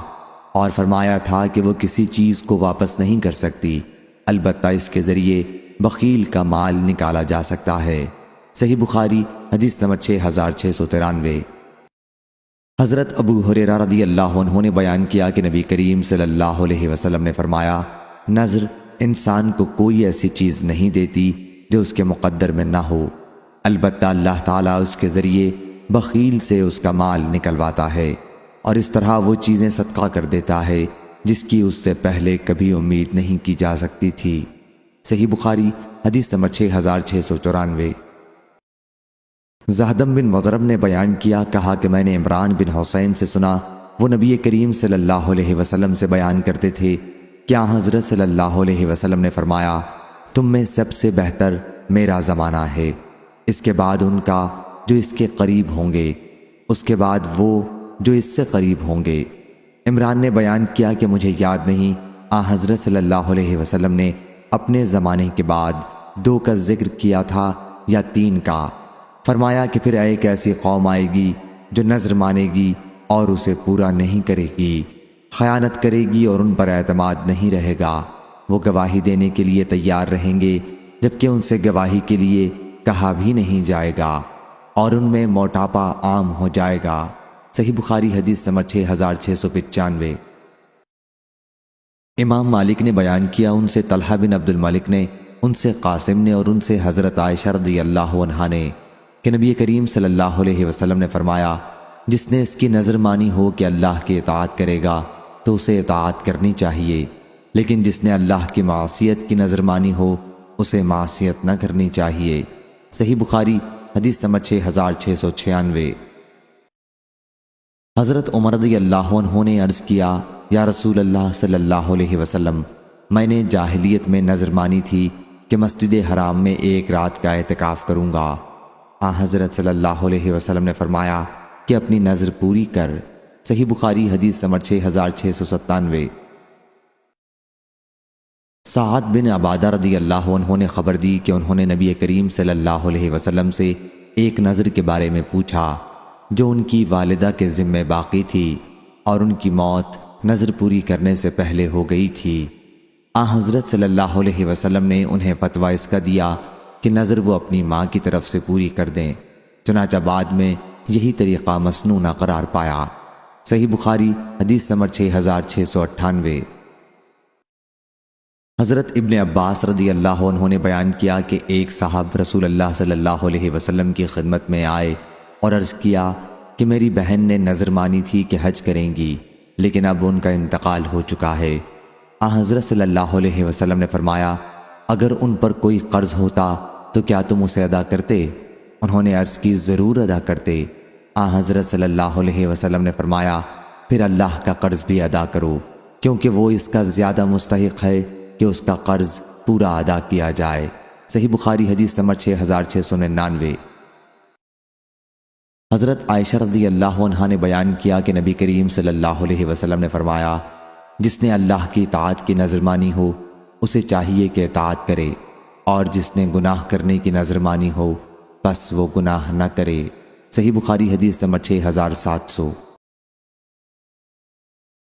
اور فرمایا تھا کہ وہ کسی چیز کو واپس نہیں کر سکتی، البتہ اس کے ذریعے بخیل کا مال نکالا جا سکتا ہے۔ صحیح بخاری حدیث نمبر 6693۔ حضرت ابو ہریرہ رضی اللہ عنہ نے بیان کیا کہ نبی کریم صلی اللہ علیہ وسلم نے فرمایا، نظر انسان کو کوئی ایسی چیز نہیں دیتی جو اس کے مقدر میں نہ ہو، البتہ اللہ تعالیٰ اس کے ذریعے بخیل سے اس کا مال نکلواتا ہے، اور اس طرح وہ چیزیں صدقہ کر دیتا ہے جس کی اس سے پہلے کبھی امید نہیں کی جا سکتی تھی۔ صحیح بخاری حدیث نمبر 6694۔ زہدم بن مضرب نے بیان کیا، کہا کہ میں نے عمران بن حسین سے سنا، وہ نبی کریم صلی اللہ علیہ وسلم سے بیان کرتے تھے کہ حضرت صلی اللہ علیہ وسلم نے فرمایا، تم میں سب سے بہتر میرا زمانہ ہے، اس کے بعد ان کا جو اس کے قریب ہوں گے، اس کے بعد وہ جو اس سے قریب ہوں گے۔ عمران نے بیان کیا کہ مجھے یاد نہیں حضرت صلی اللہ علیہ وسلم نے اپنے زمانے کے بعد 2 کا ذکر کیا تھا یا 3 کا۔ فرمایا کہ پھر ایک ایسی قوم آئے گی جو نذر مانے گی اور اسے پورا نہیں کرے گی، خیانت کرے گی اور ان پر اعتماد نہیں رہے گا، وہ گواہی دینے کے لیے تیار رہیں گے جبکہ ان سے گواہی کے لیے کہا بھی نہیں جائے گا، اور ان میں موٹاپا عام ہو جائے گا۔ صحیح بخاری حدیث نمبر 6695۔ امام مالک نے بیان کیا، ان سے طلحہ بن عبد الملک نے، ان سے قاسم نے اور ان سے حضرت عائشہ رضی اللہ عنہا نے کہ نبی کریم صلی اللہ علیہ وسلم نے فرمایا، جس نے اس کی نظر مانی ہو کہ اللہ کی اطاعت کرے گا تو اسے اطاعت کرنی چاہیے، لیکن جس نے اللہ کی معصیت کی نظر مانی ہو اسے معصیت نہ کرنی چاہیے۔ صحیح بخاری حدیث نمبر 6696۔ حضرت عمر رضی اللہ عنہ نے عرض کیا، یا رسول اللہ صلی اللہ علیہ وسلم، میں نے جاہلیت میں نظر مانی تھی کہ مسجد حرام میں 1 رات کا اعتکاف کروں گا۔ حضرت صلی اللہ علیہ وسلم نے فرمایا کہ اپنی نظر پوری کر۔ صحیح بخاری حدیث نمبر 6697۔ سعد بن عبادہ رضی اللہ عنہ نے خبر دی کہ انہوں نے نبی کریم صلی اللہ علیہ وسلم سے ایک نظر کے بارے میں پوچھا جو ان کی والدہ کے ذمہ باقی تھی اور ان کی موت نظر پوری کرنے سے پہلے ہو گئی تھی۔ حضرت صلی اللہ علیہ وسلم نے انہیں فتویٰ اس کا دیا کہ نظر وہ اپنی ماں کی طرف سے پوری کر دیں، چنانچہ بعد میں یہی طریقہ مسنونہ قرار پایا۔ صحیح بخاری حدیث نمبر 6698۔ حضرت ابن عباس رضی اللہ عنہ نے بیان کیا کہ ایک صاحب رسول اللہ صلی اللہ علیہ وسلم کی خدمت میں آئے اور عرض کیا کہ میری بہن نے نظر مانی تھی کہ حج کریں گی، لیکن اب ان کا انتقال ہو چکا ہے۔ حضرت صلی اللہ علیہ وسلم نے فرمایا، اگر ان پر کوئی قرض ہوتا تو کیا تم اسے ادا کرتے؟ انہوں نے عرض کی، ضرور ادا کرتے۔ حضرت صلی اللہ علیہ وسلم نے فرمایا، پھر اللہ کا قرض بھی ادا کرو، کیونکہ وہ اس کا زیادہ مستحق ہے کہ اس کا قرض پورا ادا کیا جائے۔ صحیح بخاری حدیث نمبر 6699۔ حضرت عائشہ رضی اللہ عنہا نے بیان کیا کہ نبی کریم صلی اللہ علیہ وسلم نے فرمایا، جس نے اللہ کی اطاعت کی نظر مانی ہو اسے چاہیے کہ اطاعت کرے، اور جس نے گناہ کرنے کی نظر مانی ہو بس وہ گناہ نہ کرے۔ صحیح بخاری حدیث نمبر 6700۔